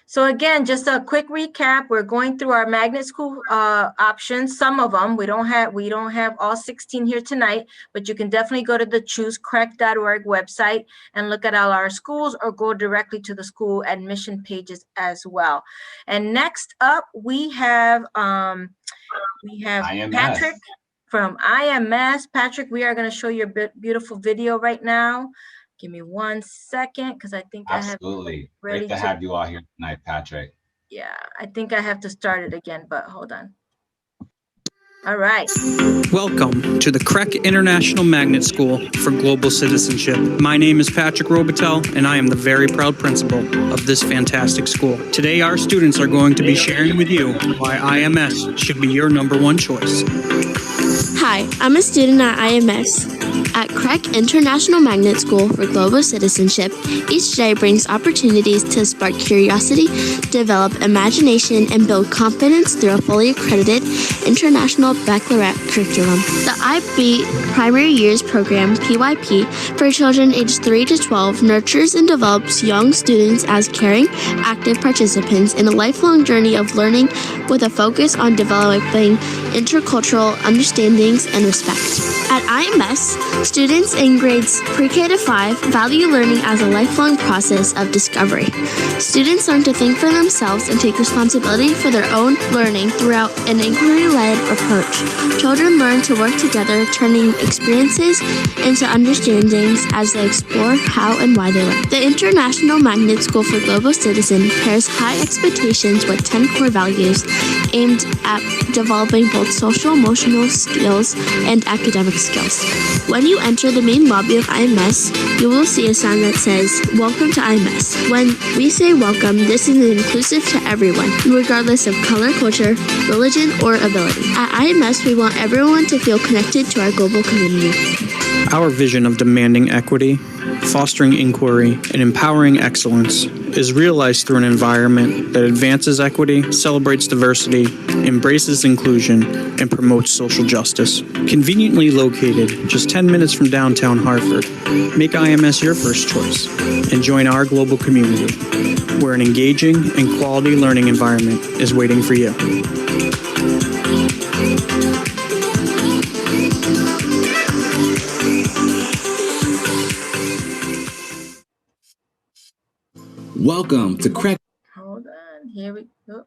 So again, just a quick recap. We're going through our magnet school options. Some of them we don't have all 16 here tonight, but you can definitely go to the choosecrec.org website and look at all our schools, or go directly to the school admission pages as well. And next up, we have Patrick from IMS. Patrick, we are going to show you a beautiful video right now. Give me 1 second, because I think absolutely great to have you all here tonight, Patrick. Yeah, I think I have to start it again, but hold on. All right. Welcome to the CREC International Magnet School for Global Citizenship. My name is Patrick Robitel, and I am the very proud principal of this fantastic school. Today, our students are going to be sharing with you why IMS should be your #1 choice. Hi, I'm a student at IMS. At CREC International Magnet School for Global Citizenship, each day brings opportunities to spark curiosity, develop imagination, and build confidence through a fully accredited international baccalaureate curriculum. The IB Primary Years Program, PYP, for children aged 3 to 12 nurtures and develops young students as caring, active participants in a lifelong journey of learning with a focus on developing intercultural understandings, and respect. At IMS, students in grades pre-K to 5 value learning as a lifelong process of discovery. Students learn to think for themselves and take responsibility for their own learning throughout an inquiry-led approach. Children learn to work together, turning experiences into understandings as they explore how and why they learn. The International Magnet School for Global Citizen pairs high expectations with 10 core values aimed at developing both social-emotional skills and academic skills. When you enter the main lobby of IMS, you will see a sign that says, "Welcome to IMS." When we say welcome, this is inclusive to everyone, regardless of color, culture, religion, or ability. At IMS, we want everyone to feel connected to our global community. Our vision of demanding equity, fostering inquiry, and empowering excellence is realized through an environment that advances equity, celebrates diversity, embraces inclusion, and promotes social justice. Conveniently located just 10 minutes from downtown Hartford, make IMS your first choice and join our global community, where an engaging and quality learning environment is waiting for you. Welcome to CREC. Hold on, here we go.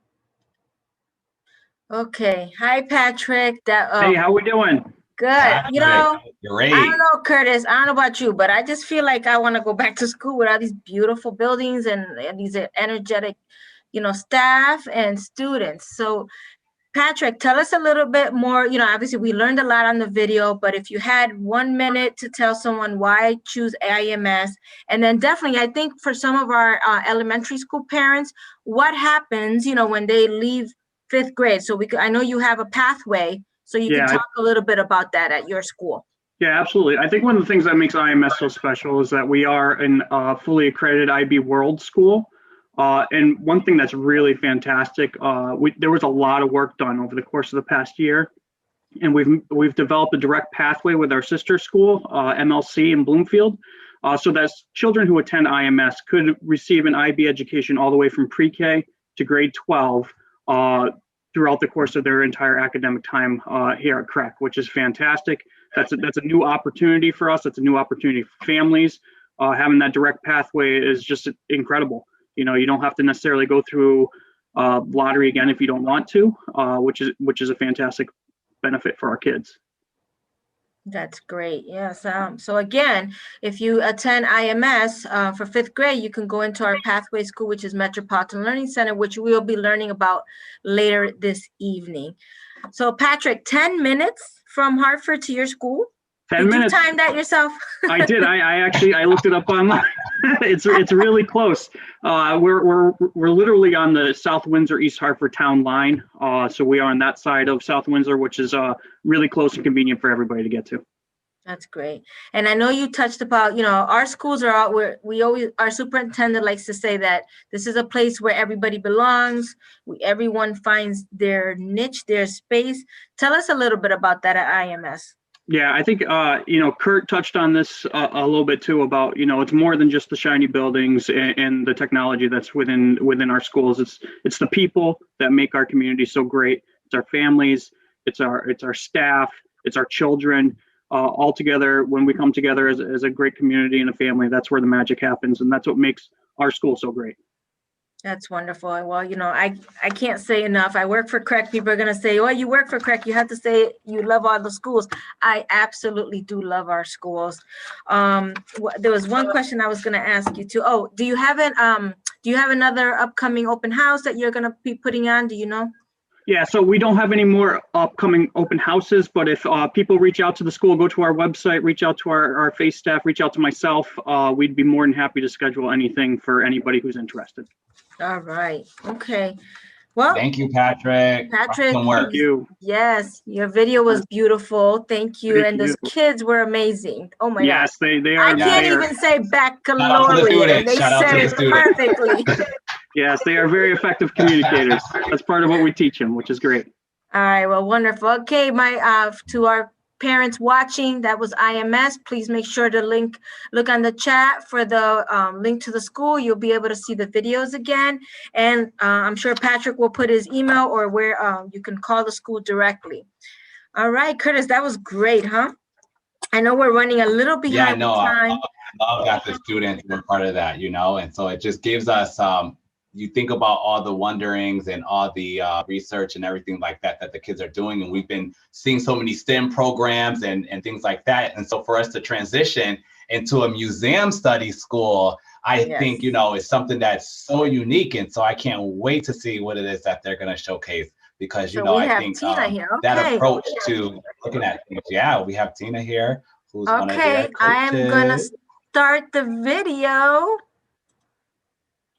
Okay, hi Patrick. Hey, how we doing? Good. You know, Great. I don't know, Curtis. I don't know about you, but I just feel like I want to go back to school with all these beautiful buildings and these energetic, staff and students. So, Patrick, tell us a little bit more. Obviously, we learned a lot on the video, but if you had 1 minute to tell someone why choose IMS, and then definitely, I think for some of our elementary school parents, what happens, when they leave 5th grade? So I know you have a pathway. So you can talk a little bit about that at your school. Yeah, absolutely. I think one of the things that makes IMS so special is that we are an fully accredited IB World School. And one thing that's really fantastic, there was a lot of work done over the course of the past year. And we've developed a direct pathway with our sister school, MLC in Bloomfield, so that children who attend IMS could receive an IB education all the way from pre-K to grade 12 throughout the course of their entire academic time here at CREC, which is fantastic. That's a new opportunity for us. That's a new opportunity for families. Having that direct pathway is just incredible. You don't have to necessarily go through lottery again if you don't want to, which is a fantastic benefit for our kids. That's great. Yes. So again, if you attend IMS for 5th grade, you can go into our pathway school, which is Metropolitan Learning Center, which we'll be learning about later this evening. So Patrick, 10 minutes from Hartford to your school? 10 minutes. Did you time that yourself? I did. I looked it up online. It's really close. We're literally on the South Windsor East Hartford town line. So we are on that side of South Windsor, which is really close and convenient for everybody to get to. That's great. And I know you touched about, our schools are out where our superintendent likes to say that this is a place where everybody belongs. Everyone finds their niche, their space. Tell us a little bit about that at IMS. Yeah, I think, Kurt touched on this a little bit too about, it's more than just the shiny buildings and the technology that's within our schools. It's the people that make our community so great. It's our families, it's our staff, it's our children. All together, when we come together as a great community and a family, that's where the magic happens. And that's what makes our school so great. That's wonderful. Well, I can't say enough. I work for CREC. People are going to say, oh, you work for CREC. You have to say you love all the schools. I absolutely do love our schools. There was one question I was going to ask you too. Oh, do you have another upcoming open house that you're going to be putting on? Do you know? Yeah, so we don't have any more upcoming open houses, but if people reach out to the school, go to our website, reach out to our FACE staff, reach out to myself, we'd be more than happy to schedule anything for anybody who's interested. All right. Okay. Well, thank you, Patrick. Thank you. Yes, your video was beautiful. Thank you. And those kids were amazing. Oh my God. Yes, they are. I can't even say baccalaureate. They said it perfectly. Yes, they are very effective communicators. That's part of what we teach them, which is great. All right. Well, wonderful. Okay, to our parents watching, that was IMS. Please make sure to look on the chat for the link to the school. You'll be able to see the videos again. And I'm sure Patrick will put his email or where you can call the school directly. All right, Curtis, that was great, huh? I know we're running a little behind time. I love that the students were part of that, and so it just gives us, you think about all the wonderings and all the research and everything like that the kids are doing. And we've been seeing so many STEM programs and things like that. And so for us to transition into a museum studies school, I think, is something that's so unique. And so I can't wait to see what it is that they're going to showcase. Because, I think that approach to looking at things, we have Tina here, who's one of their coaches. I am going to start the video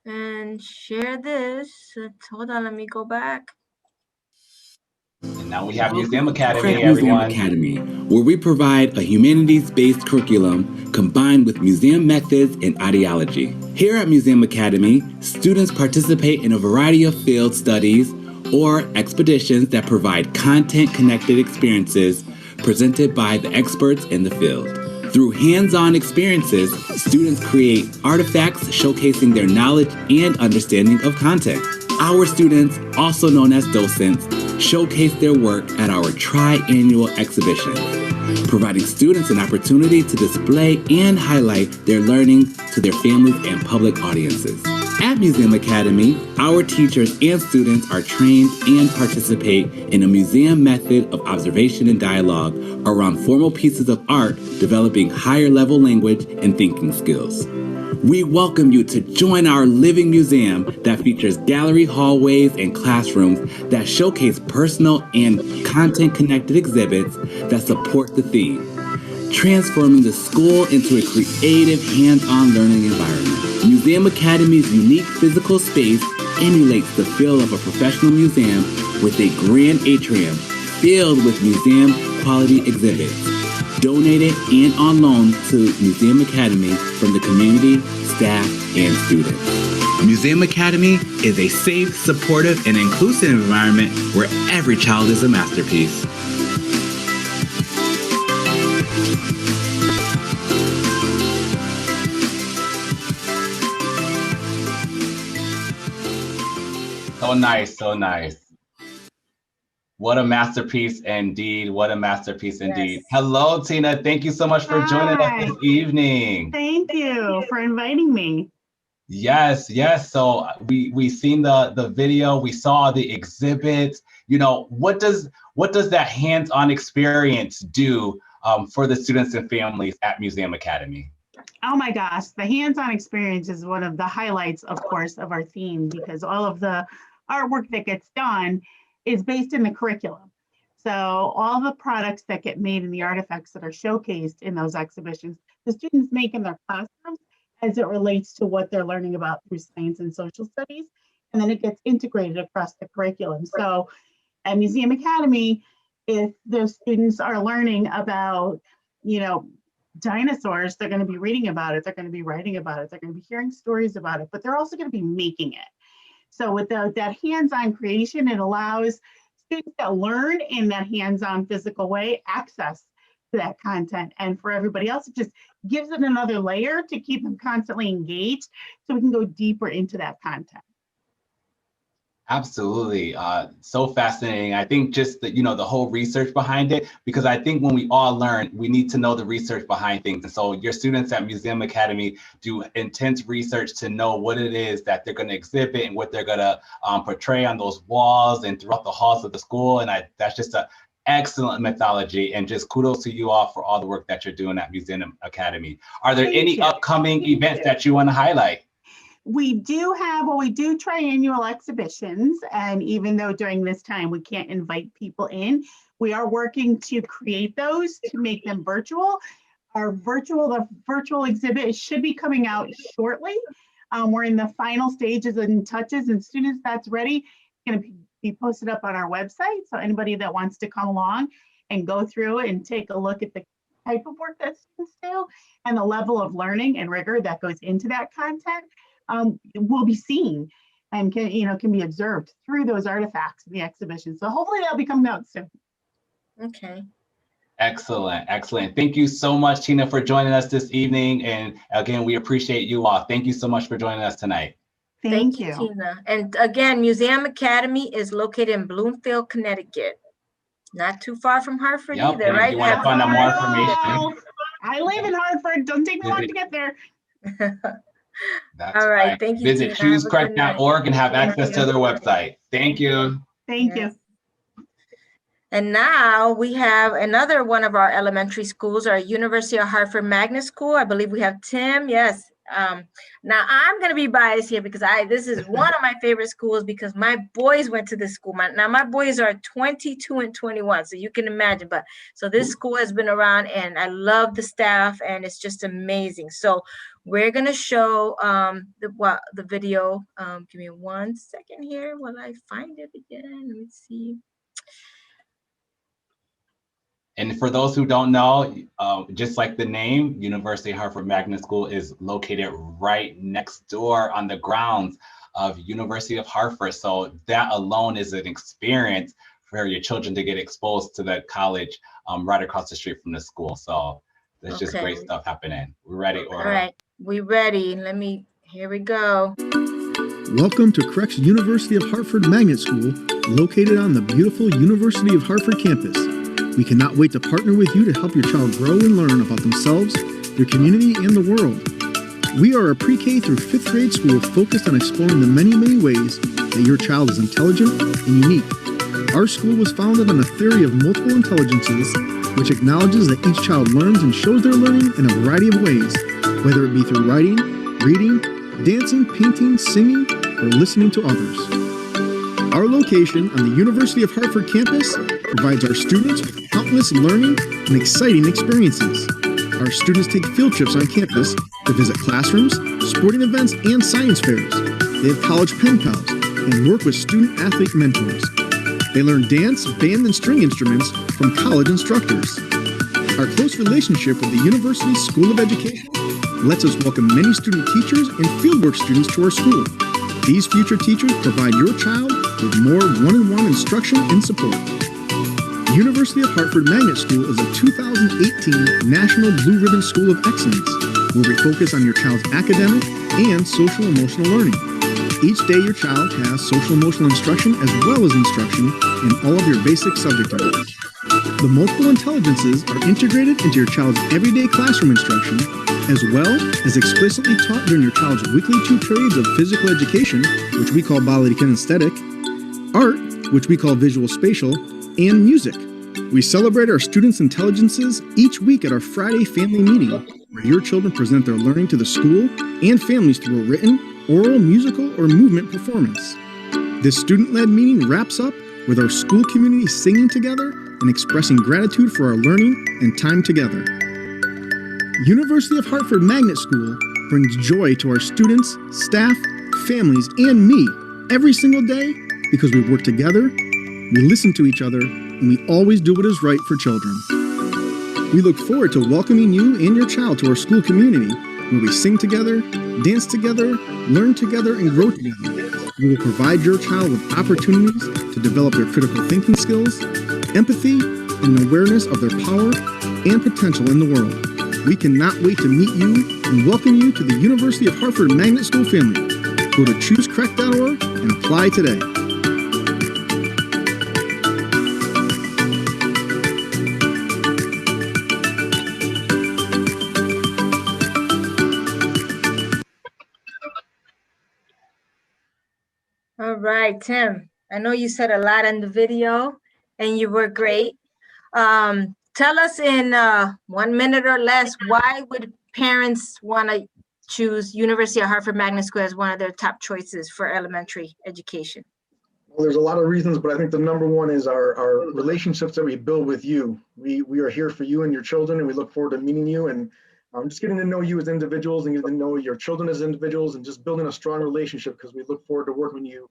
and share this. Hold on, let me go back. And now we have Museum Academy, CREC everyone. Museum Academy, where we provide a humanities-based curriculum combined with museum methods and ideology. Here at Museum Academy, students participate in a variety of field studies or expeditions that provide content-connected experiences presented by the experts in the field. Through hands-on experiences, students create artifacts showcasing their knowledge and understanding of content. Our students, also known as docents, showcase their work at our tri-annual exhibitions, providing students an opportunity to display and highlight their learning to their families and public audiences. At Museum Academy, our teachers and students are trained and participate in a museum method of observation and dialogue around formal pieces of art, developing higher level language and thinking skills. We welcome you to join our living museum that features gallery hallways and classrooms that showcase personal and content-connected exhibits that support the theme, transforming the school into a creative, hands-on learning environment. Museum Academy's unique physical space emulates the feel of a professional museum with a grand atrium filled with museum-quality exhibits, donated and on loan to Museum Academy from the community, staff, and students. Museum Academy is a safe, supportive, and inclusive environment where every child is a masterpiece. So nice, so nice. What a masterpiece indeed. What a masterpiece indeed. Hello, Tina. Thank you so much for joining us this evening. Thank you for inviting me. Yes. So we seen the video, we saw the exhibits. What does that hands-on experience do for the students and families at Museum Academy? Oh my gosh, the hands-on experience is one of the highlights, of course, of our theme, because all of the artwork that gets done is based in the curriculum. So all the products that get made and the artifacts that are showcased in those exhibitions, the students make in their classrooms as it relates to what they're learning about through science and social studies, and then it gets integrated across the curriculum. So at Museum Academy, if those students are learning about, dinosaurs, they're going to be reading about it, they're going to be writing about it, they're going to be hearing stories about it, but they're also going to be making it. So with that hands-on creation, it allows students that learn in that hands-on physical way access to that content. And for everybody else, it just gives it another layer to keep them constantly engaged so we can go deeper into that content. Absolutely. So fascinating. I think just the whole research behind it, because I think when we all learn, we need to know the research behind things. And so your students at Museum Academy do intense research to know what it is that they're going to exhibit and what they're going to portray on those walls and throughout the halls of the school. And that's just an excellent methodology, and just kudos to you all for all the work that you're doing at Museum Academy. Are there any upcoming events that you want to highlight? We do triannual exhibitions, and even though during this time we can't invite people in, we are working to create those to make them virtual. The virtual exhibit should be coming out shortly. We're in the final stages and touches, and as soon as that's ready, it's going to be posted up on our website. So anybody that wants to come along and go through and take a look at the type of work that students do and the level of learning and rigor that goes into that content, will be seen and can be observed through those artifacts in the exhibition. So hopefully that'll be coming out soon. Okay. Excellent, excellent. Thank you so much, Tina, for joining us this evening. And again, we appreciate you all. Thank you so much for joining us tonight. Thank you, Tina. And again, Museum Academy is located in Bloomfield, Connecticut. Not too far from Hartford either, And right? if you want to find out more information, I live in Hartford. Don't take me long to get there. that's all right. Thank you. Visit choosecrec.org and have access to their website. Thank you. Thank you. And now we have another one of our elementary schools, our University of Hartford Magnet School. I believe we have Tim. Yes. Now I'm going to be biased here because this is one of my favorite schools because my boys went to this school. My boys are 22 and 21, so you can imagine. But so this school has been around, and I love the staff, and it's just amazing. So we're going to show the video. Give me 1 second here while I find it again. Let me see. And for those who don't know, just like the name, University of Hartford Magnet School is located right next door on the grounds of University of Hartford. So that alone is an experience for your children to get exposed to the college right across the street from the school. So there's just great stuff happening. We're ready, Aura. All right, we ready. Here we go. Welcome to CREC's University of Hartford Magnet School, located on the beautiful University of Hartford campus. We cannot wait to partner with you to help your child grow and learn about themselves, their community, and the world. We are a pre-K through 5th grade school focused on exploring the many, many ways that your child is intelligent and unique. Our school was founded on a theory of multiple intelligences, which acknowledges that each child learns and shows their learning in a variety of ways, whether it be through writing, reading, dancing, painting, singing, or listening to others. Our location on the University of Hartford campus provides our students with countless learning and exciting experiences. Our students take field trips on campus to visit classrooms, sporting events, and science fairs. They have college pen pals and work with student-athlete mentors. They learn dance, band, and string instruments from college instructors. Our close relationship with the University School of Education lets us welcome many student teachers and fieldwork students to our school. These future teachers provide your child with more one-on-one instruction and support. University of Hartford Magnet School is a 2018 National Blue Ribbon School of Excellence, where we focus on your child's academic and social-emotional learning. Each day your child has social-emotional instruction as well as instruction in all of your basic subject areas. The multiple intelligences are integrated into your child's everyday classroom instruction, as well as explicitly taught during your child's weekly 2 periods of physical education, which we call bodily kinesthetic, art, which we call visual spatial, and music. We celebrate our students' intelligences each week at our Friday family meeting, where your children present their learning to the school and families through a written, oral, musical, or movement performance. This student-led meeting wraps up with our school community singing together and expressing gratitude for our learning and time together. University of Hartford Magnet School brings joy to our students, staff, families, and me every single day because we work together, we listen to each other, and we always do what is right for children. We look forward to welcoming you and your child to our school community, where we sing together, dance together, learn together, and grow together. We will provide your child with opportunities to develop their critical thinking skills, empathy, and awareness of their power and potential in the world. We cannot wait to meet you and welcome you to the University of Hartford Magnet School family. Go to choosecrec.org and apply today. All right, Tim, I know you said a lot in the video and you were great. Tell us in 1 minute or less, why would parents want to choose University of Hartford Magnet School as one of their top choices for elementary education? Well, there's a lot of reasons, but I think the number one is our relationships that we build with you. We are here for you and your children, and we look forward to meeting you and just getting to know you as individuals and getting to know your children as individuals and just building a strong relationship, because we look forward to working with you.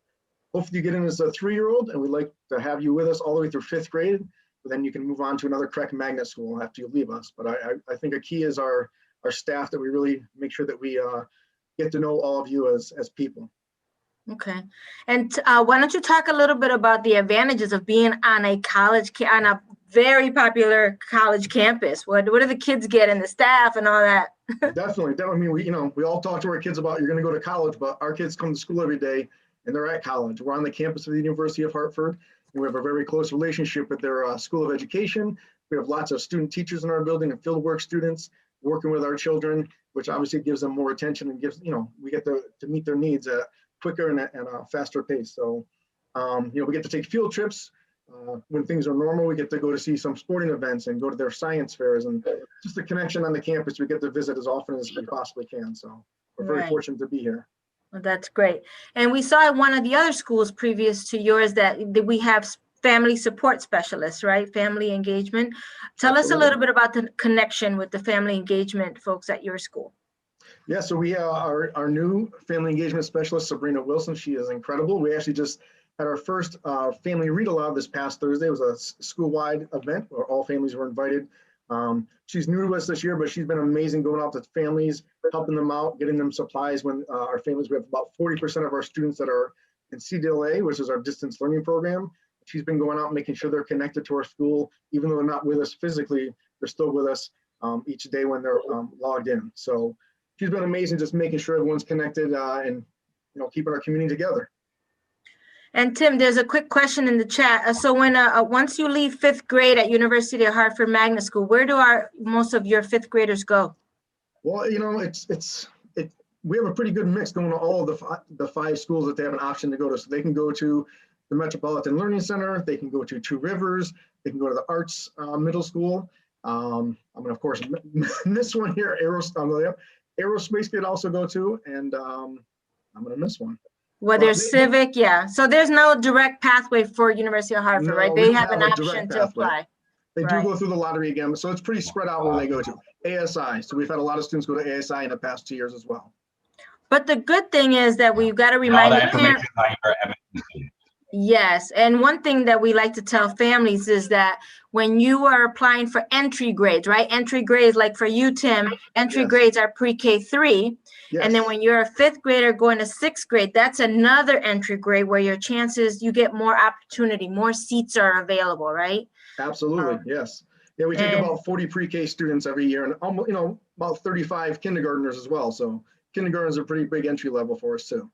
Hopefully you get in as a 3-year-old, and we'd like to have you with us all the way through 5th grade. But then you can move on to another CREC magnet school after you leave us. But I think a key is our staff, that we really make sure that we get to know all of you as people. Okay. And why don't you talk a little bit about the advantages of being on a on a very popular college campus? What do the kids get and the staff and all that? Definitely. I mean, we all talk to our kids about you're going to go to college, but our kids come to school every day and they're at college. We're on the campus of the University of Hartford, and we have a very close relationship with their School of Education. We have lots of student teachers in our building and fieldwork students working with our children, which obviously gives them more attention and gives, we get to meet their needs at quicker and a faster pace. So, we get to take field trips. When things are normal, we get to go to see some sporting events and go to their science fairs, and just the connection on the campus, we get to visit as often as we possibly can. So we're very fortunate to be here. Well, that's great. And we saw at one of the other schools previous to yours that we have family support specialists, right? Family engagement. Tell us a little bit about the connection with the family engagement folks at your school. Yeah, so we our new family engagement specialist, Sabrina Wilson. She is incredible. We actually just had our first family read aloud this past Thursday. It was a school-wide event where all families were invited. She's new to us this year, but she's been amazing going out to families, helping them out, getting them supplies when our families, we have about 40% of our students that are in CDLA, which is our distance learning program. She's been going out, making sure they're connected to our school. Even though they're not with us physically, they're still with us each day when they're logged in. So she's been amazing, just making sure everyone's connected and keeping our community together. And Tim, there's a quick question in the chat. So when once you leave 5th grade at University of Hartford Magnet School, where do most of your 5th graders go? Well, we have a pretty good mix going to all of the 5 schools that they have an option to go to. So they can go to the Metropolitan Learning Center, they can go to Two Rivers, they can go to the Arts Middle School. I'm gonna of course miss one here. Aerospace could also go to, and I'm gonna miss one. Well, there's Civic, yeah. So there's no direct pathway for University of Hartford, right? They have an option to apply. They do go through the lottery again, so it's pretty spread out where they go to. ASI, so we've had a lot of students go to ASI in the past 2 years as well. But the good thing is that we've got to remind the parents. Yes, and one thing that we like to tell families is that when you are applying for entry grades, right? Entry grades, like for you, Tim, entry grades are pre-K 3. Yes. And then when you're a 5th grader going to 6th grade, that's another entry grade where your chances, you get more opportunity, more seats are available, right? Absolutely, yes. Yeah, we take about 40 pre-K students every year, and almost, about 35 kindergartners as well. So kindergartners are pretty big entry level for us too.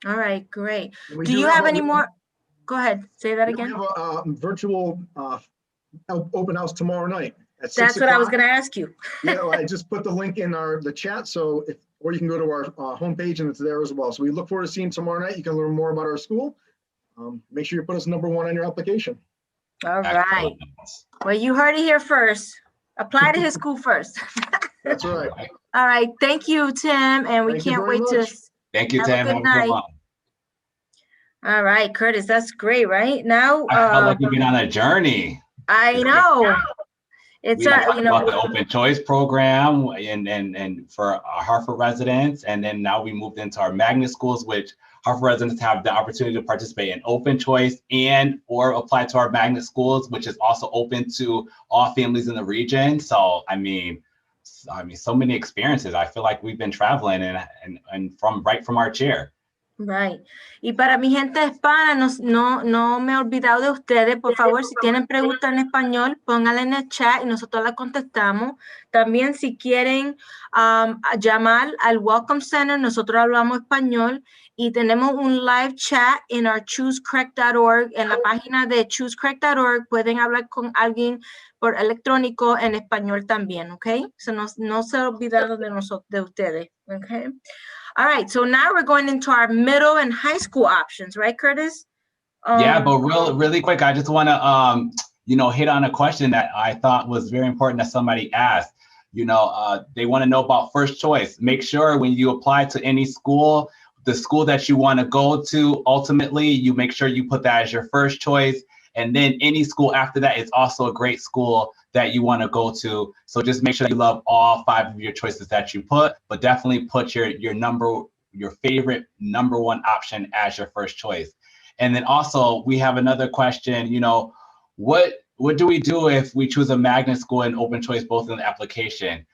All right, great. Do you have any more? Go ahead, say that again. We have a virtual open house tomorrow night at 6 o'clock. That's what I was going to ask you. Yeah, well, I just put the link in the chat, so or you can go to our homepage and it's there as well. So we look forward to seeing you tomorrow night. You can learn more about our school. Make sure you put us #1 on your application. All right. Well, you heard it here first. Apply to his school first. That's right. All right. Thank you, Tim. And we can't wait to. Thank you, Tim. Have a good night. All right, Curtis, that's great, right? Now, I felt like we've been on a journey. I know. It's about the open choice program and for our Hartford residents, and then now we moved into our magnet schools, which Hartford residents have the opportunity to participate in open choice or apply to our magnet schools, which is also open to all families in the region. So I mean, so many experiences. I feel like we've been traveling and from our chair. Right. Y para mi gente hispana, no me he olvidado de ustedes. Por favor, si tienen preguntas en español, pónganla en el chat y nosotros la contestamos. También si quieren llamar al Welcome Center, nosotros hablamos español y tenemos un live chat en our choosecrec.org. En la página de choosecrec.org pueden hablar con alguien por electrónico en español también, ¿ok? So no se ha olvidado de ustedes, ¿ok? All right, so now we're going into our middle and high school options, right, Curtis? Yeah, but really quick, I just want to, hit on a question that I thought was very important that somebody asked. They want to know about first choice. Make sure when you apply to any school, the school that you want to go to, ultimately, you make sure you put that as your first choice. And then any school after that is also a great school that you want to go to. So just make sure you love all 5 of your choices that you put, but definitely put your favorite #1 option as your first choice. And then also we have another question, what do we do if we choose a magnet school and open choice both in the application?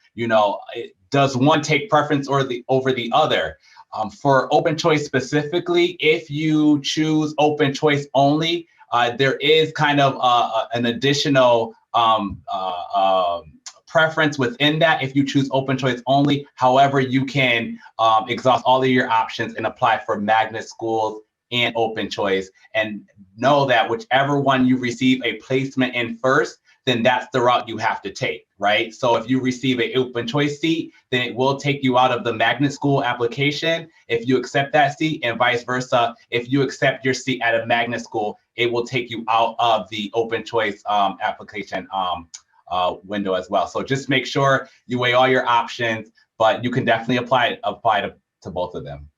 Does one take preference over the other? For open choice specifically, if you choose open choice only, there is kind of an additional preference within that if you choose open choice only. However, you can exhaust all of your options and apply for magnet schools and open choice, and know that whichever one you receive a placement in first, then that's the route you have to take, right? So if you receive an open choice seat, then it will take you out of the magnet school application if you accept that seat, and vice versa. If you accept your seat at a magnet school, it will take you out of the open choice application window as well. So just make sure you weigh all your options, but you can definitely apply to both of them.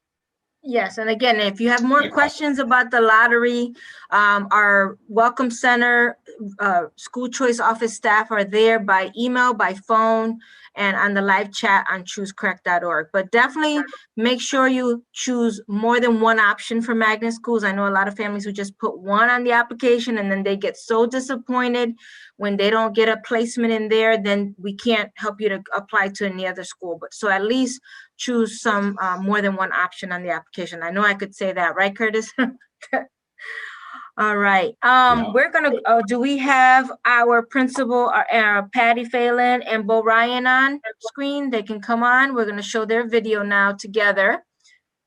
Yes, and again, if you have more questions about the lottery, our Welcome Center, school choice office staff are there by email, by phone, and on the live chat on choosecrec.org. But definitely make sure you choose more than one option for magnet schools. I know a lot of families who just put one on the application and then they get so disappointed when they don't get a placement in there, then we can't help you to apply to any other school. But so at least choose some more than one option on the application. I know I could say that, right, Curtis? All right. We're gonna. Do we have our principal, Patty Phelan and Bo Ryan on screen? They can come on. We're gonna show their video now together.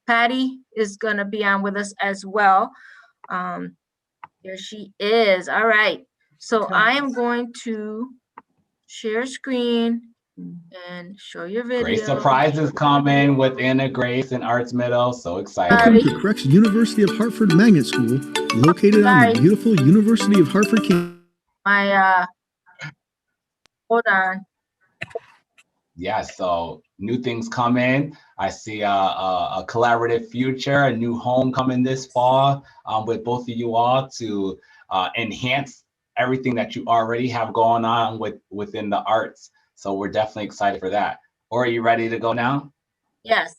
Patty is gonna be on with us as well. Here she is. All right. So I am going to share screen and show your video. Great surprises coming with Anna Grace and Arts Middle. So excited. Welcome to CREC's University of Hartford Magnet School, located on the beautiful University of Hartford campus. Hold on. Yeah, so new things coming. I see a collaborative future, a new home coming this fall with both of you all to enhance everything that you already have going on within the arts. So we're definitely excited for that. Or are you ready to go now? Yes.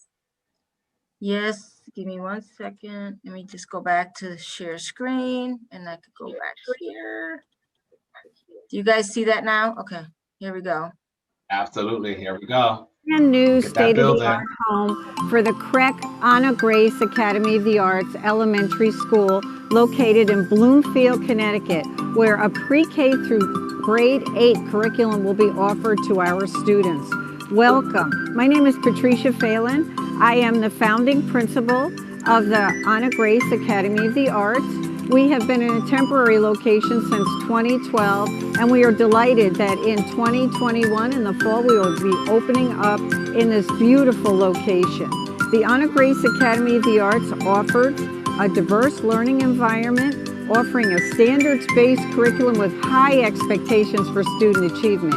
Yes. Give me 1 second. Let me just go back to share screen and I could go back here. Do you guys see that now? Okay, here we go. Absolutely. Here we go. Brand new state-of-the-art home for the CREC Anna Grace Academy of the Arts Elementary School, located in Bloomfield, Connecticut, where a pre-K through grade 8 curriculum will be offered to our students. Welcome. My name is Patricia Phelan. I am the founding principal of the Anna Grace Academy of the Arts. We have been in a temporary location since 2012, and we are delighted that in 2021, in the fall, we will be opening up in this beautiful location. The Anna Grace Academy of the Arts offers a diverse learning environment, offering a standards-based curriculum with high expectations for student achievement.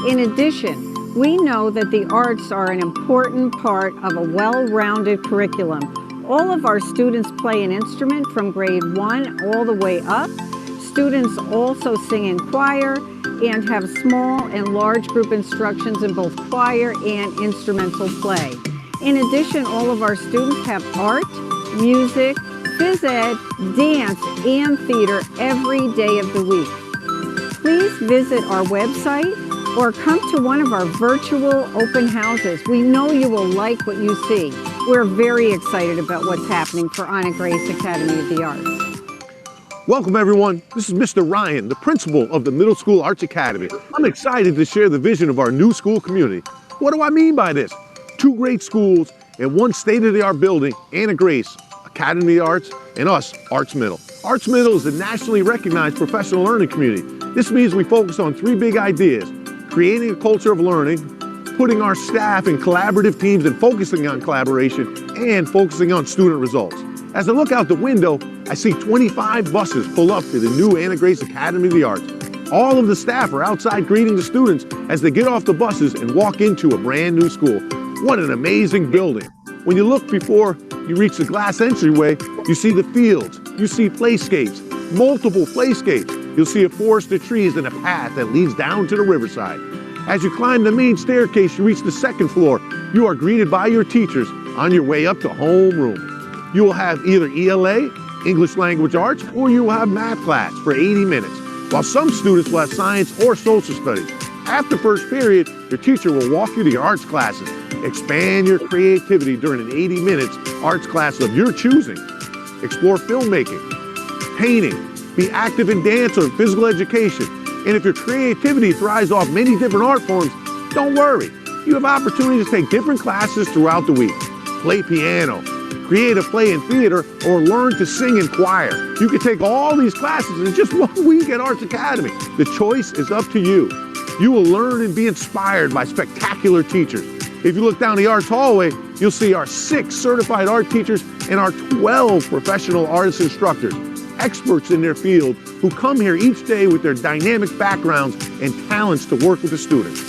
In addition, we know that the arts are an important part of a well-rounded curriculum. All of our students play an instrument from grade 1 all the way up. Students also sing in choir and have small and large group instructions in both choir and instrumental play. In addition, all of our students have art, music, phys ed, dance, and theater every day of the week. Please visit our website or come to one of our virtual open houses. We know you will like what you see. We're very excited about what's happening for Anna Grace Academy of the Arts. Welcome everyone. This is Mr. Ryan, the principal of the Middle School Arts Academy. I'm excited to share the vision of our new school community. What do I mean by this? 2 great schools and 1 state-of-the-art building, Anna Grace Academy of the Arts, and us, Arts Middle. Arts Middle is a nationally recognized professional learning community. This means we focus on 3 big ideas: creating a culture of learning, putting our staff in collaborative teams and focusing on collaboration, and focusing on student results. As I look out the window, I see 25 buses pull up to the new Anna Grace Academy of the Arts. All of the staff are outside greeting the students as they get off the buses and walk into a brand new school. What an amazing building. When you look before you reach the glass entryway, you see the fields, you see playscapes, multiple playscapes. You'll see a forest of trees and a path that leads down to the riverside. As you climb the main staircase, you reach the 2nd floor. You are greeted by your teachers on your way up to homeroom. You will have either ELA, English Language Arts, or you will have math class for 80 minutes, while some students will have science or social studies. After first period, your teacher will walk you to your arts classes. Expand your creativity during an 80 minutes arts class of your choosing. Explore filmmaking, painting, be active in dance or physical education. And if your creativity thrives off many different art forms, don't worry. You have opportunities to take different classes throughout the week. Play piano, create a play in theater, or learn to sing in choir. You can take all these classes in just 1 week at Arts Academy. The choice is up to you. You will learn and be inspired by spectacular teachers. If you look down the arts hallway, you'll see our 6 certified art teachers and our 12 professional artist instructors, experts in their field who come here each day with their dynamic backgrounds and talents to work with the students.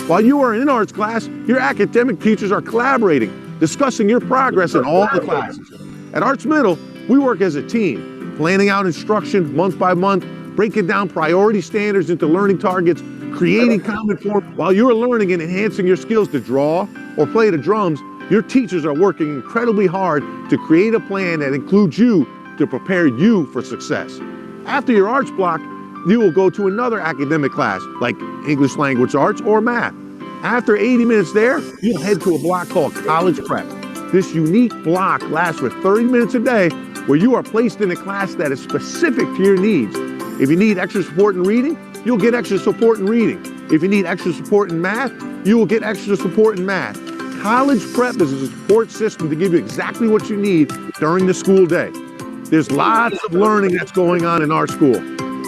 While you are in arts class, your academic teachers are collaborating, discussing your progress in all the classes. At Arts Middle, we work as a team, planning out instruction month by month, breaking down priority standards into learning targets, creating common form. While you're learning and enhancing your skills to draw or play the drums, your teachers are working incredibly hard to create a plan that includes you to prepare you for success. After your arts block, you will go to another academic class like English Language Arts or math. After 80 minutes there, you'll head to a block called College Prep. This unique block lasts for 30 minutes a day where you are placed in a class that is specific to your needs. If you need extra support in reading, you'll get extra support in reading. If you need extra support in math, you will get extra support in math. College Prep is a support system to give you exactly what you need during the school day. There's lots of learning that's going on in our school,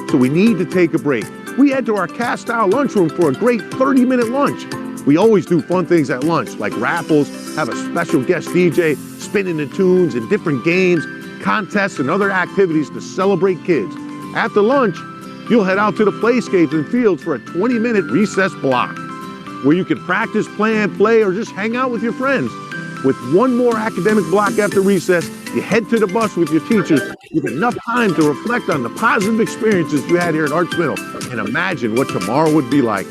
so we need to take a break. We head to our cast-style lunchroom for a great 30-minute lunch. We always do fun things at lunch, like raffles, have a special guest DJ, spinning the tunes, and different games, contests, and other activities to celebrate kids. After lunch, you'll head out to the playscapes and fields for a 20-minute recess block, where you can practice, plan, play, or just hang out with your friends. With one more academic block after recess, you head to the bus with your teachers with enough time to reflect on the positive experiences you had here at Arts Middle and imagine what tomorrow would be like.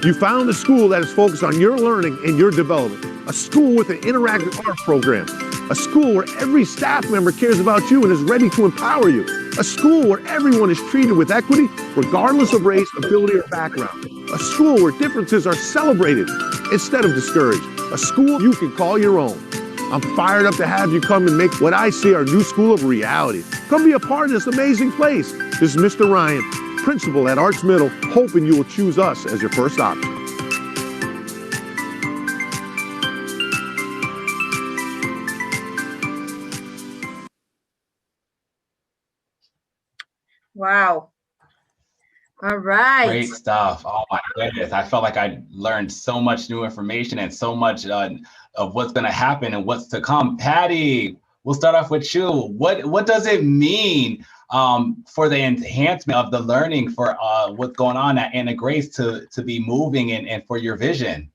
You found a school that is focused on your learning and your development, a school with an interactive art program, a school where every staff member cares about you and is ready to empower you, a school where everyone is treated with equity regardless of race, ability, or background, a school where differences are celebrated instead of discouraged, a school you can call your own. I'm fired up to have you come and make what I see our new school of reality. Come be a part of this amazing place. This is Mr. Ryan, principal at Arts Middle, hoping you will choose us as your first option. Wow. All right. Great stuff. Oh my goodness. I felt like I learned so much new information and so much of what's going to happen and what's to come. Patty, we'll start off with you. What does it mean for the enhancement of the learning for what's going on at Anna Grace to be moving and for your vision?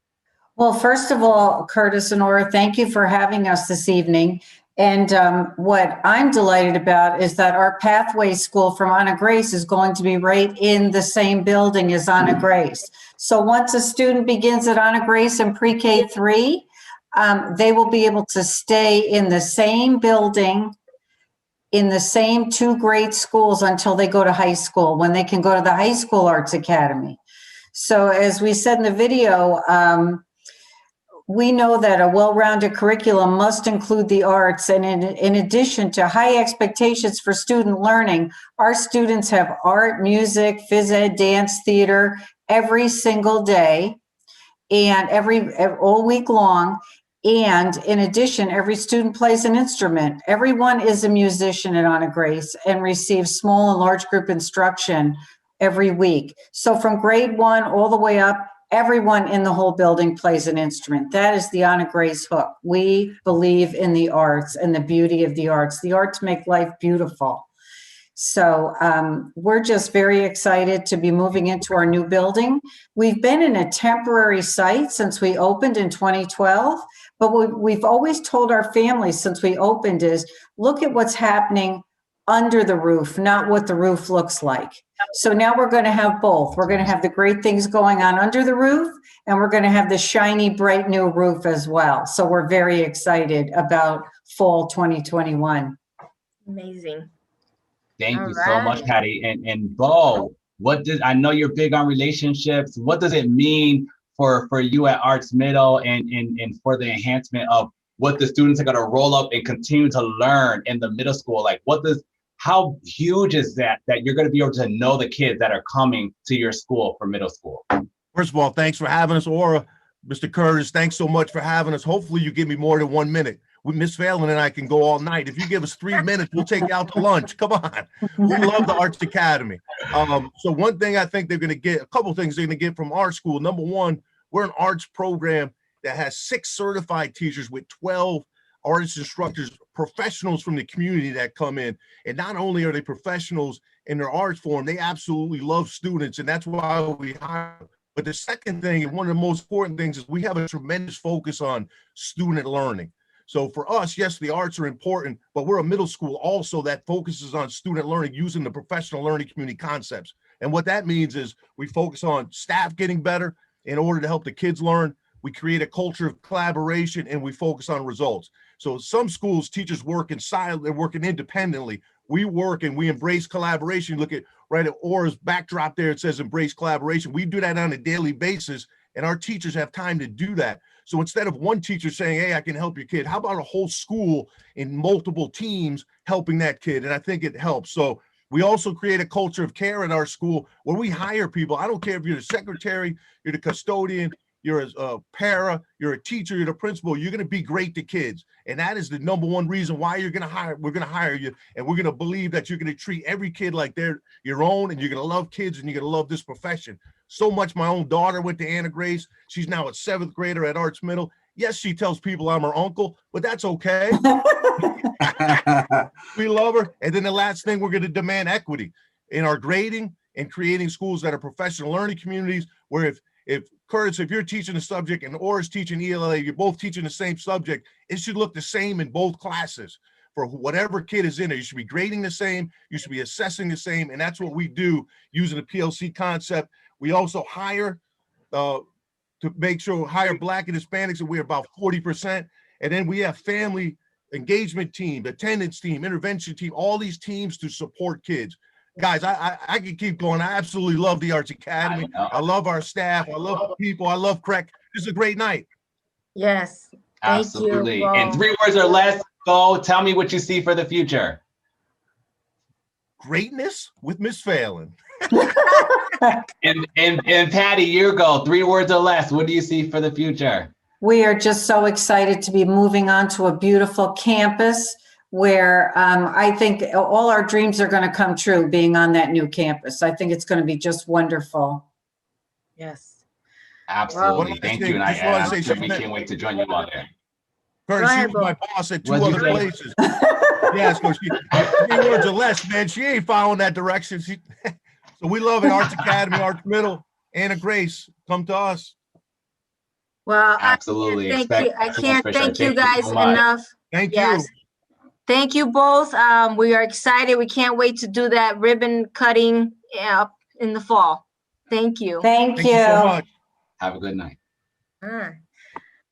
Well, first of all, Curtis and Nora, thank you for having us this evening. And what I'm delighted about is that our Pathway School from Anna Grace is going to be right in the same building as Anna Grace. So once a student begins at Anna Grace in pre-K 3, they will be able to stay in the same building, in the same 2 grade schools until they go to high school, when they can go to the High School Arts Academy. So as we said in the video, we know that a well-rounded curriculum must include the arts, and in addition to high expectations for student learning, our students have art, music, phys ed, dance, theater every single day and all week long. And in addition, every student plays an instrument. Everyone is a musician at Anna Grace and receives small and large group instruction every week. So from grade 1 all the way up, everyone in the whole building plays an instrument. That is the Anna Grace hook. We believe in the arts and the beauty of the arts. The arts make life beautiful. So we're just very excited to be moving into our new building. We've been in a temporary site since we opened in 2012, but what we've always told our families since we opened is, look at what's happening under the roof, not what the roof looks like. So now we're going to have both. We're going to have the great things going on under the roof, and we're going to have the shiny, bright new roof as well. So we're very excited about fall 2021. Amazing. Thank you so much, Patty. And Bo, I know you're big on relationships. What does it mean for you at Arts Middle and for the enhancement of what the students are going to roll up and continue to learn in the middle school? Like, how huge is that you're going to be able to know the kids that are coming to your school for middle school? First of all, thanks for having us, Aura. Mr. Curtis, thanks so much for having us. Hopefully you give me more than 1 minute. With Miss Phelan and I can go all night. If you give us 3 minutes, we'll take you out to lunch. Come on. We love the Arts Academy. So one thing I think they're going to get, a couple things they're going to get from our school. Number one, we're an arts program that has 6 certified teachers with 12 artist instructors, professionals from the community that come in. And not only are they professionals in their arts form, they absolutely love students. And that's why we hire them. But the second thing, and one of the most important things, is we have a tremendous focus on student learning. So for us, yes, the arts are important, but we're a middle school also that focuses on student learning using the professional learning community concepts. And what that means is we focus on staff getting better in order to help the kids learn. We create a culture of collaboration and we focus on results. So some schools, teachers work in silence, they're working independently. We work and we embrace collaboration. Look at right at Aura's backdrop there, it says embrace collaboration. We do that on a daily basis and our teachers have time to do that. So instead of one teacher saying, hey, I can help your kid, how about a whole school in multiple teams helping that kid? And I think it helps. So we also create a culture of care at our school where we hire people. I don't care if you're the secretary, you're the custodian, you're a para, you're a teacher, you're the principal, you're going to be great to kids. And that is the number one reason why we're going to hire you. And we're going to believe that you're going to treat every kid like they're your own, and you're going to love kids and you're going to love this profession. So much. My own daughter went to Anna Grace. She's now a 7th grader at Arts Middle. Yes, she tells people I'm her uncle, but that's okay. We love her. And then the last thing, we're going to demand equity in our grading and creating schools that are professional learning communities where if Curtis, if you're teaching a subject and Aura's teaching ELA, you're both teaching the same subject, it should look the same in both classes. For whatever kid is in it, you should be grading the same, you should be assessing the same, and that's what we do using the PLC concept. We also hire to make sure hire Black and Hispanics, and we're about 40%. And then we have family engagement team, attendance team, intervention team, all these teams to support kids. Guys, I can keep going. I absolutely love the Arts Academy. I love our staff. I love the people. I love CREC. This is a great night. Yes. Absolutely. In 3 words or less, go tell me what you see for the future. Greatness with Miss Phelan. and Patty, you go. 3 words or less. What do you see for the future? We are just so excited to be moving on to a beautiful campus where I think all our dreams are going to come true being on that new campus. I think it's going to be just wonderful. Yes. Absolutely. Thank you. And I'm sure we can't wait to join you on there. Curtis, she was my boss at 2 other places. Yes, so 3 words or less, man. She ain't following that direction. So we love it. Arts Academy, Arts Middle, Anna Grace, come to us. Well, absolutely. I can't thank you guys enough. Thank you. Thank you both. We are excited. We can't wait to do that ribbon cutting in the fall. Thank you. Thank you so much. Have a good night.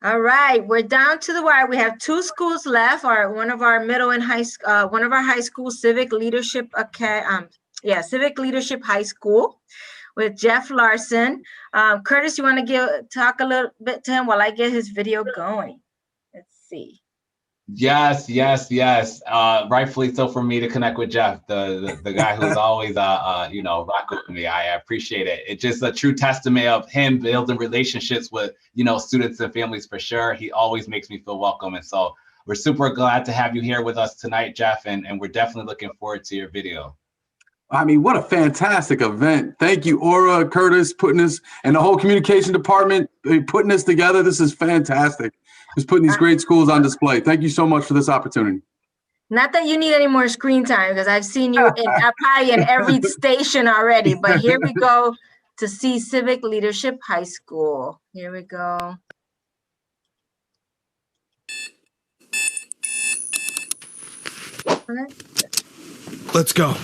All right, we're down to the wire. We have 2 schools left. One of our middle and high school Civic Leadership Civic Leadership High School with Jeff Larson. Curtis, you want to talk a little bit to him while I get his video going? Let's see. Yes. Rightfully so for me to connect with Jeff, the guy who's always rock with me. I appreciate it. It's just a true testament of him building relationships with students and families for sure. He always makes me feel welcome, and so we're super glad to have you here with us tonight, Jeff, and we're definitely looking forward to your video. I mean, what a fantastic event. Thank you, Aura, Curtis, putting this, and the whole communication department putting this together. This is fantastic. Just putting these great schools on display. Thank you so much for this opportunity. Not that you need any more screen time, because I've seen you probably in every station already, but here we go to see Civic Leadership High School. Here we go. Let's go.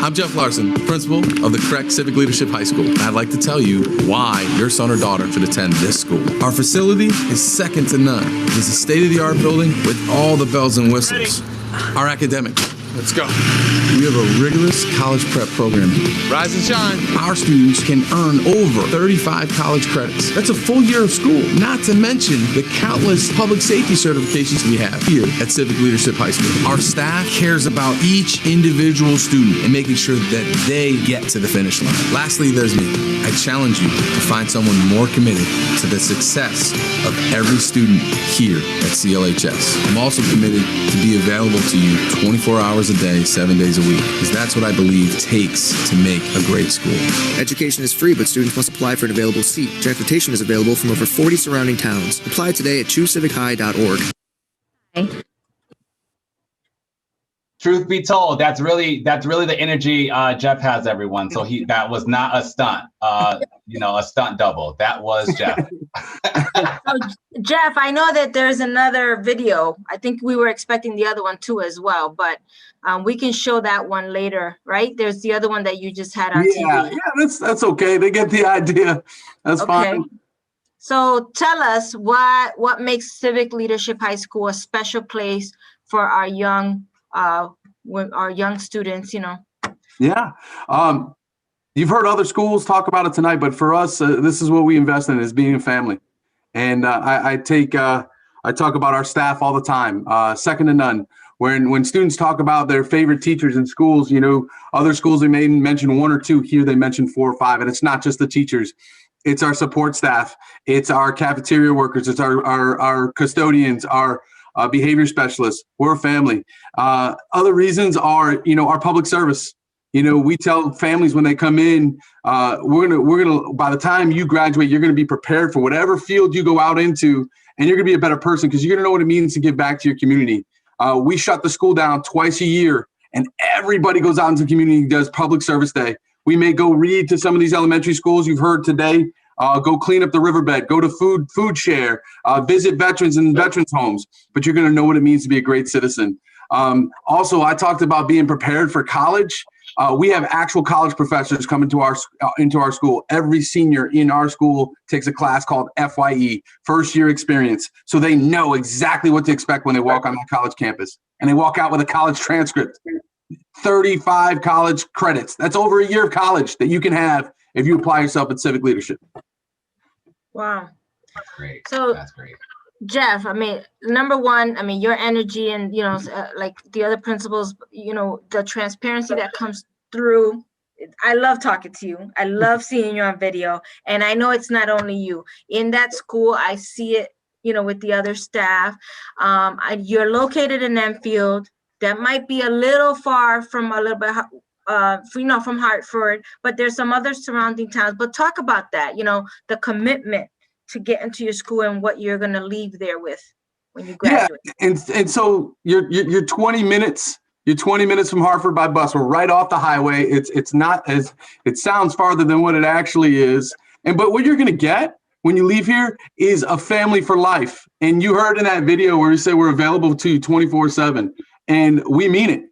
I'm Jeff Larson, principal of the CREC Civic Leadership High School. And I'd like to tell you why your son or daughter should attend this school. Our facility is second to none. It is a state-of-the-art building with all the bells and whistles. Our academic Let's go. We have a rigorous college prep program. Rise and shine. Our students can earn over 35 college credits. That's a full year of school, not to mention the countless public safety certifications we have here at Civic Leadership High School. Our staff cares about each individual student and making sure that they get to the finish line. Lastly, there's me. I challenge you to find someone more committed to the success of every student here at CLHS. I'm also committed to be available to you 24 hours a day, 7 days a week, because that's what I believe takes to make a great school. Education is free, but students must apply for an available seat. Transportation is available from over 40 surrounding towns. Apply today at choosecivichigh.org. Truth be told, that's really the energy Jeff has, everyone. So that was not a stunt, a stunt double. That was Jeff. So, Jeff, I know that there's another video. I think we were expecting the other one too as well, but we can show that one later, right? There's the other one that you just had on TV. Yeah, that's okay. They get the idea. That's fine. So tell us what makes Civic Leadership High School a special place for our young students, Yeah. You've heard other schools talk about it tonight, but for us, this is what we invest in, is being a family. And I talk about our staff all the time, second to none. When students talk about their favorite teachers in schools, other schools, they may mention one or two. Here they mention 4 or 5, and it's not just the teachers. It's our support staff. It's our cafeteria workers. It's our custodians, our behavior specialists. We're a family. Other reasons are, our public service. We tell families when they come in, we're gonna by the time you graduate, you're gonna be prepared for whatever field you go out into, and you're gonna be a better person because you're gonna know what it means to give back to your community. We shut the school down twice a year, and everybody goes out into the community and does public service day. We may go read to some of these elementary schools you've heard today. Go clean up the riverbed, go to food share, visit veterans in veterans homes, but you're going to know what it means to be a great citizen. Also, I talked about being prepared for college. We have actual college professors come into our school. Every senior in our school takes a class called FYE, first year experience. So they know exactly what to expect when they walk on that college campus, and they walk out with a college transcript. 35 college credits. That's over a year of college that you can have if you apply yourself at Civic Leadership. Wow. That's great. So that's great. Jeff, number one, your energy and, like the other principals, the transparency that comes through. I love talking to you. I love seeing you on video. And I know it's not only you. In that school, I see it, with the other staff. You're located in Enfield. That might be a little far from from Hartford, but there's some other surrounding towns. But talk about that, the commitment to get into your school and what you're going to leave there with when you graduate. Yeah, and so you're 20 minutes. You're 20 minutes from Hartford by bus. We're right off the highway. It's not as, it sounds farther than what it actually is. But what you're going to get when you leave here is a family for life. And you heard in that video where we say we're available to you 24/7, and we mean it.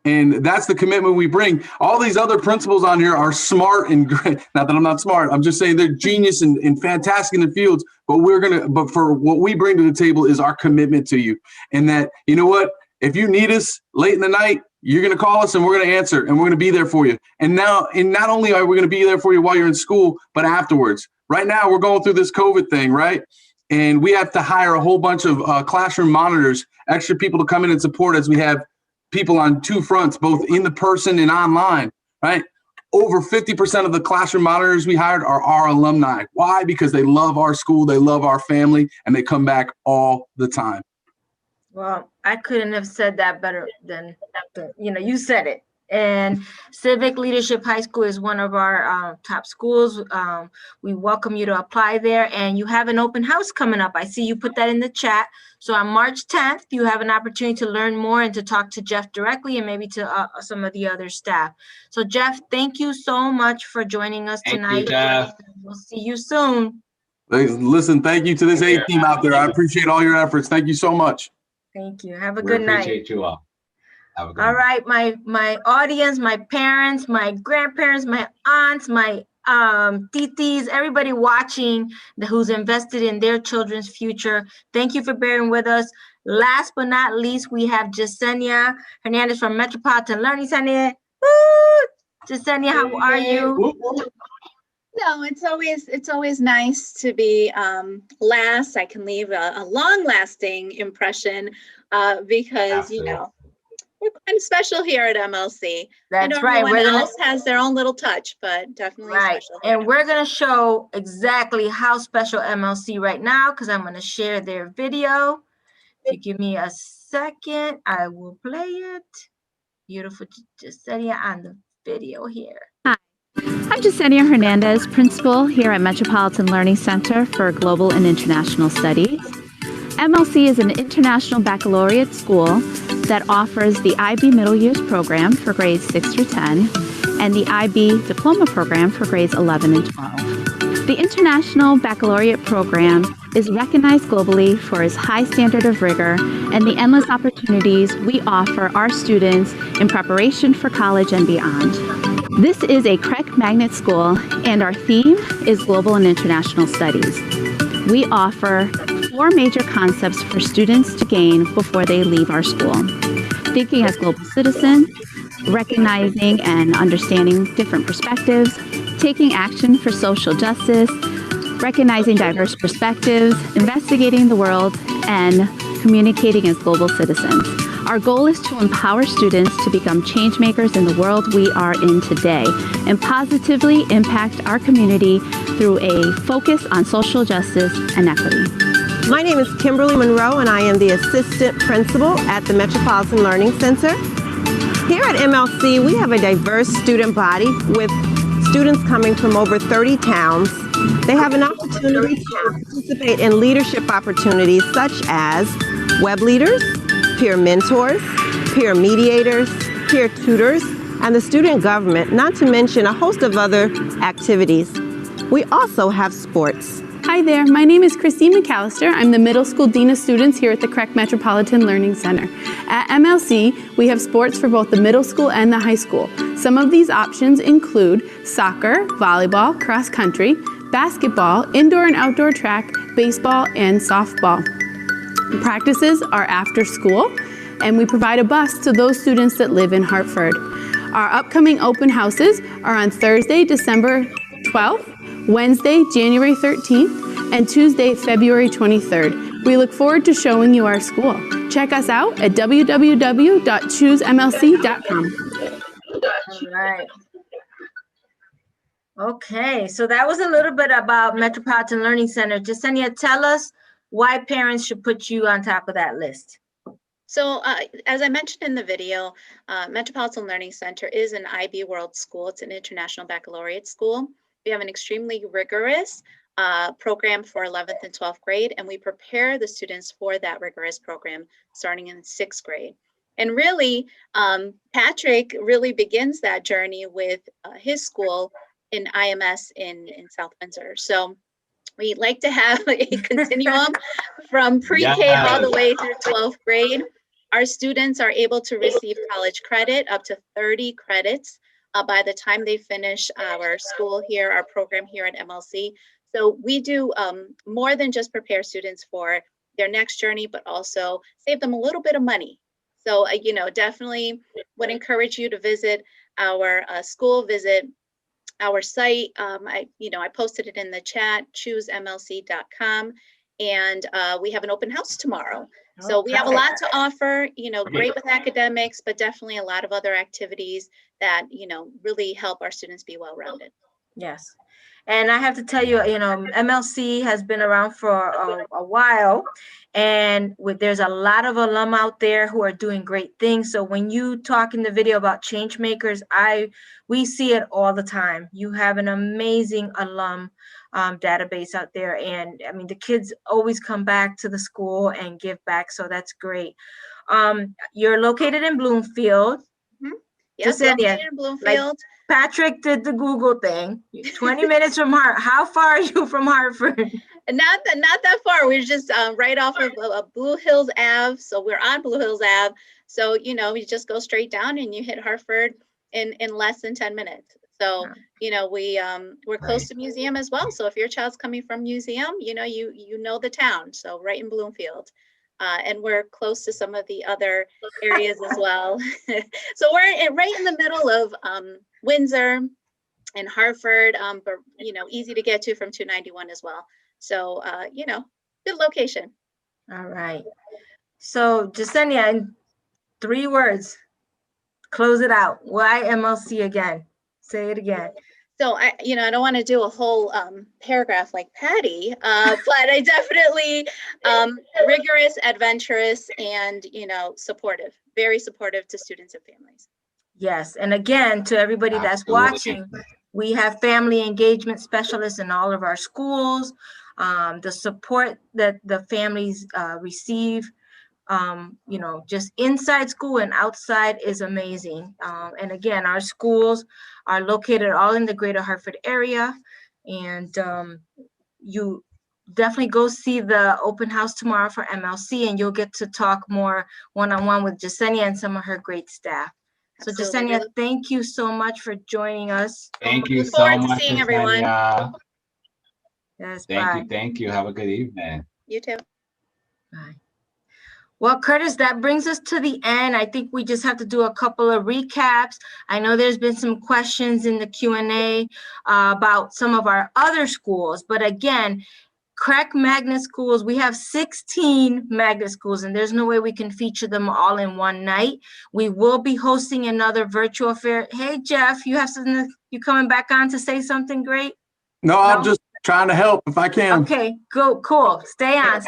And that's the commitment we bring. All these other principals on here are smart and great. Not that I'm not smart. I'm just saying they're genius and fantastic in the fields. But for what we bring to the table is our commitment to you. And that, you know what? If you need us late in the night, you're going to call us and we're going to answer and we're going to be there for you. And not only are we going to be there for you while you're in school, but afterwards. Right now, we're going through this COVID thing, right? And we have to hire a whole bunch of classroom monitors, extra people to come in and support as we have people on two fronts, both in the person and online, right? Over 50% of the classroom monitors we hired are our alumni. Why? Because they love our school, they love our family, and they come back all the time. Well, I couldn't have said that better than, you said it. And Civic Leadership High School is one of our top schools. We welcome you to apply there, and you have an open house coming up. I see you put that in the chat. So on March 10th, you have an opportunity to learn more and to talk to Jeff directly and maybe to some of the other staff. So Jeff, thank you so much for joining us tonight. Thank you, Jeff. We'll see you soon. Listen, thank you to this A team out there. I appreciate all your efforts. Thank you so much. Thank you. Have a good night. Appreciate you all. All right, my audience, my parents, my grandparents, my aunts, my titis, everybody watching who's invested in their children's future. Thank you for bearing with us. Last but not least, we have Jasenia Hernandez from Metropolitan Learning Center. Woo! Jasenia, how are you? No, it's always nice to be last. I can leave a long-lasting impression because you know we're kind of special here at MLC. I know That's right. everyone else has their own little touch, but definitely special. Here And we're going to show exactly how special MLC right now because I'm going to share their video. If you give me a second, I will play it. Beautiful Jasenia on the video here. Hi, I'm Jasenia Hernandez, principal here at Metropolitan Learning Center for Global and International Studies. MLC is an international baccalaureate school that offers the IB Middle Years program for grades 6 through 10 and the IB Diploma program for grades 11 and 12. The International Baccalaureate program is recognized globally for its high standard of rigor and the endless opportunities we offer our students in preparation for college and beyond. This is a CREC magnet school, and our theme is Global and International Studies. We offer 4 major concepts for students to gain before they leave our school. Thinking as global citizens, recognizing and understanding different perspectives, taking action for social justice, recognizing diverse perspectives, investigating the world, and communicating as global citizens. Our goal is to empower students to become change makers in the world we are in today and positively impact our community through a focus on social justice and equity. My name is Kimberly Monroe, and I am the assistant principal at the Metropolitan Learning Center. Here at MLC, we have a diverse student body with students coming from over 30 towns. They have an opportunity to participate in leadership opportunities such as web leaders, peer mentors, peer mediators, peer tutors, and the student government, not to mention a host of other activities. We also have sports. Hi there, my name is Christine McAllister. I'm the middle school dean of students here at the CREC Metropolitan Learning Center. At MLC, we have sports for both the middle school and the high school. Some of these options include soccer, volleyball, cross country, basketball, indoor and outdoor track, baseball, and softball. Practices are after school, and we provide a bus to those students that live in Hartford. Our upcoming open houses are on Thursday, December 12th, Wednesday, January 13th, and Tuesday, February 23rd. We look forward to showing you our school. Check us out at www.choosemlc.com. All right. Okay, so that was a little bit about Metropolitan Learning Center. Jasenia, tell us why parents should put you on top of that list. So as I mentioned in the video, Metropolitan Learning Center is an IB World School. It's an international baccalaureate school. We have an extremely rigorous program for 11th and 12th grade, and we prepare the students for that rigorous program starting in 6th grade. And really, Patrick really begins that journey with his school in IMS in South Windsor. So we like to have a continuum from pre-K all the way through 12th grade. Our students are able to receive college credit, up to 30 credits by the time they finish our school here, our program here at MLC. So we do more than just prepare students for their next journey, but also save them a little bit of money. So, you know, definitely would encourage you to visit our school, visit our site. I posted it in the chat, choosemlc.com, and we have an open house tomorrow. So we have a lot to offer, you know, great with academics, but definitely a lot of other activities that, you know, really help our students be well-rounded. Yes. And I have to tell you, you know, MLC has been around for a while, and there's a lot of alum out there who are doing great things. So when you talk in the video about change makers, we see it all the time. You have an amazing alum database out there, and I mean, the kids always come back to the school and give back, so that's great. You're located in Bloomfield. Mm-hmm. Yes, located in Bloomfield. Like Patrick did the Google thing. 20 minutes from Hartford. How far are you from Hartford? Not that far. We're just right off of Blue Hills Ave. So we're on Blue Hills Ave. So, you know, you just go straight down and you hit Hartford in less than 10 minutes. So, you know, we're close to museum as well. So if your child's coming from museum, you know, you know the town. So right in Bloomfield. and we're close to some of the other areas as well. So we're right in the middle of Windsor and Hartford, but easy to get to from 291 as well. So good location. All right. So Jasenia, in 3 words, close it out. Why MLC again? Say it again. So I don't want to do a whole paragraph like Patty, but I definitely rigorous, adventurous, and supportive, very supportive to students and families. Yes, and again, to everybody that's watching, we have family engagement specialists in all of our schools. The support that the families receive, just inside school and outside is amazing. And again, our schools are located all in the greater Hartford area. And you definitely go see the open house tomorrow for MLC, and you'll get to talk more one-on-one with Jasenia and some of her great staff. So Jasenia, thank you so much for joining us. Thank you so much, seeing everyone. Yes, thank you. Have a good evening. You too. Bye. Well, Curtis, that brings us to the end. I think we just have to do a couple of recaps. I know there's been some questions in the Q&A about some of our other schools, but again, CREC magnet schools, we have 16 magnet schools, and there's no way we can feature them all in one night. We will be hosting another virtual fair. Hey, Jeff, you have something, you coming back on to say something great? No, I'm just trying to help if I can. Okay, cool. Stay on.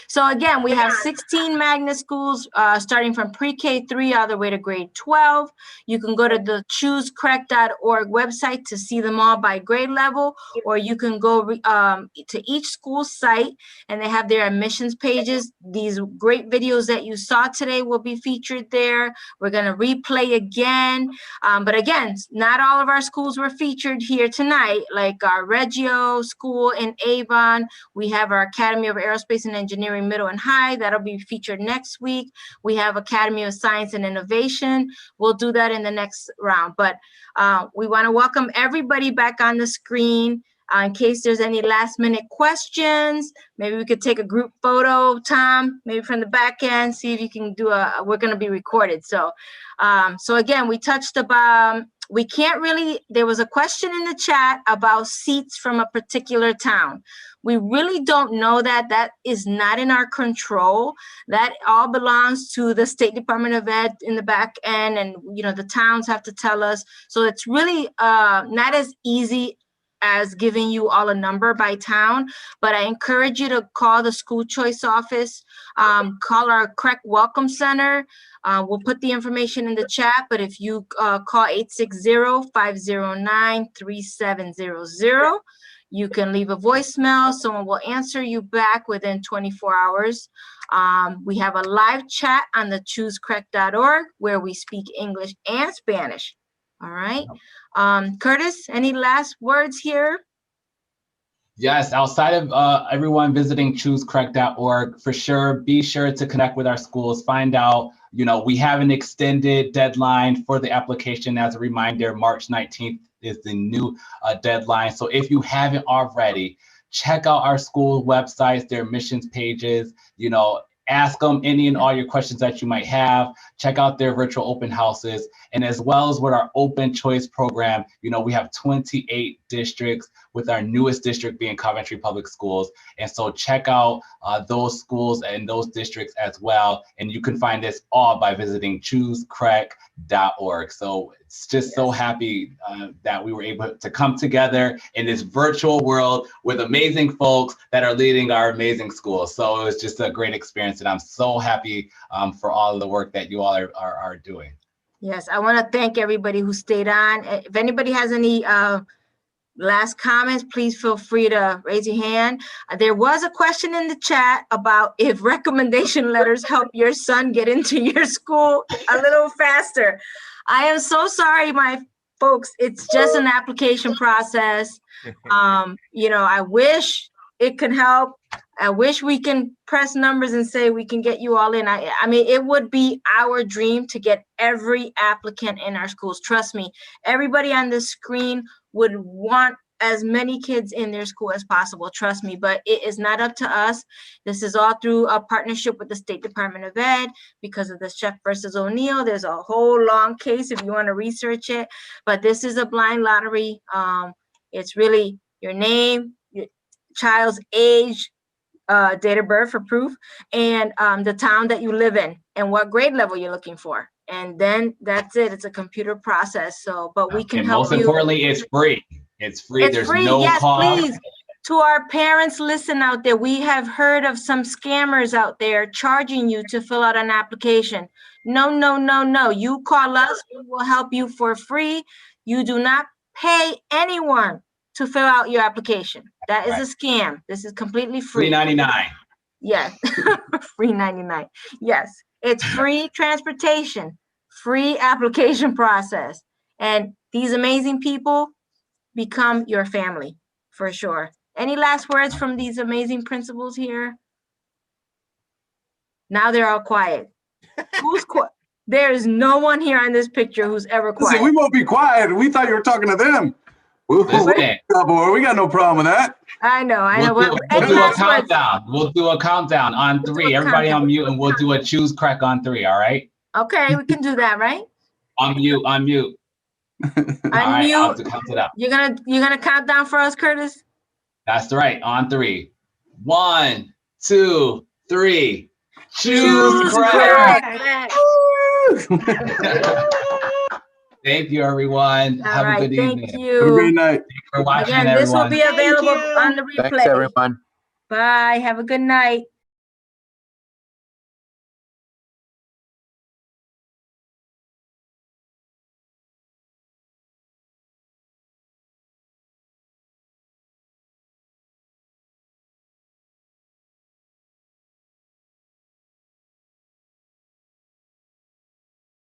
So again, we have 16 magnet schools starting from pre-K 3 all the way to grade 12. You can go to the choosecrec.org website to see them all by grade level, or you can go to each school site and they have their admissions pages. These great videos that you saw today will be featured there. We're going to replay again. But again, not all of our schools were featured here tonight, like our Reggio School in Avon. We have our Academy of Aerospace and Engineering Middle and High. That'll be featured next week. We have Academy of Science and Innovation. We'll do that in the next round. But we want to welcome everybody back on the screen. In case there's any last minute questions, maybe we could take a group photo, Tom, maybe from the back end, see if you can do we're going to be recorded. So again, we touched about, we can't really, there was a question in the chat about seats from a particular town. We really don't know that. That is not in our control. That all belongs to the State Department of Ed in the back end, and the towns have to tell us. So it's really not as easy as giving you all a number by town, but I encourage you to call the school choice office, call our CREC Welcome Center. We'll put the information in the chat, but if you call 860-509-3700, you can leave a voicemail. Someone will answer you back within 24 hours. We have a live chat on the choosecrec.org where we speak English and Spanish. All right. Curtis, any last words here? Yes, outside of everyone visiting choosecrec.org, for sure, be sure to connect with our schools, find out, we have an extended deadline for the application. As a reminder, March 19th is the new deadline. So if you haven't already, check out our school websites, their admissions pages, ask them any and all your questions that you might have. Check out their virtual open houses. And as well as with our open choice program, we have 28 districts, with our newest district being Coventry Public Schools. And so check out those schools and those districts as well. And you can find this all by visiting choosecrec.org. So it's just so happy that we were able to come together in this virtual world with amazing folks that are leading our amazing schools. So it was just a great experience, and I'm so happy for all of the work that you all are doing. Yes, I want to thank everybody who stayed on. If anybody has any last comments, please feel free to raise your hand. There was a question in the chat about if recommendation letters help your son get into your school a little faster. I am so sorry, my folks. It's just an application process. I wish it could help. I wish we can press numbers and say we can get you all in. I mean, it would be our dream to get every applicant in our schools. Trust me, everybody on this screen would want as many kids in their school as possible, trust me, but it is not up to us. This is all through a partnership with the State Department of Ed because of the Chef versus O'Neill. There's a whole long case if you want to research it, but this is a blind lottery. It's really your name, your child's age, date of birth for proof, and the town that you live in and what grade level you're looking for. And then that's it. It's a computer process. So, but we can And help most you. importantly, it's free. It's free. It's There's free. no Yes, cost. please. To our parents, listen out there. We have heard of some scammers out there charging you to fill out an application. No, no, no, no. You call us. We will help you for free. You do not pay anyone to fill out your application. That is a scam. This is completely free. $3.99. Yes. Free 99. Yes. It's free transportation, free application process. And these amazing people become your family for sure. Any last words from these amazing principals here? Now they're all quiet. Who's quiet? There is no one here on this picture who's ever quiet. Listen, we won't be quiet. We thought you were talking to them. Boy, we got no problem with that. I know. We'll do a countdown. We'll do a countdont on 3. Everybody on mute, and we'll do a choose CREC on 3. All right? Okay, we can do that, right? On mute. All right, I'll count it up. You're gonna count down for us, Curtis? That's right. On 3. 1, 2, 3. Choose CREC. Thank you, everyone. Have a good evening. Thank you. Have a great night. Thanks for watching, Again, everyone. this will be available on the replay. Thanks, everyone. Bye. Have a good night.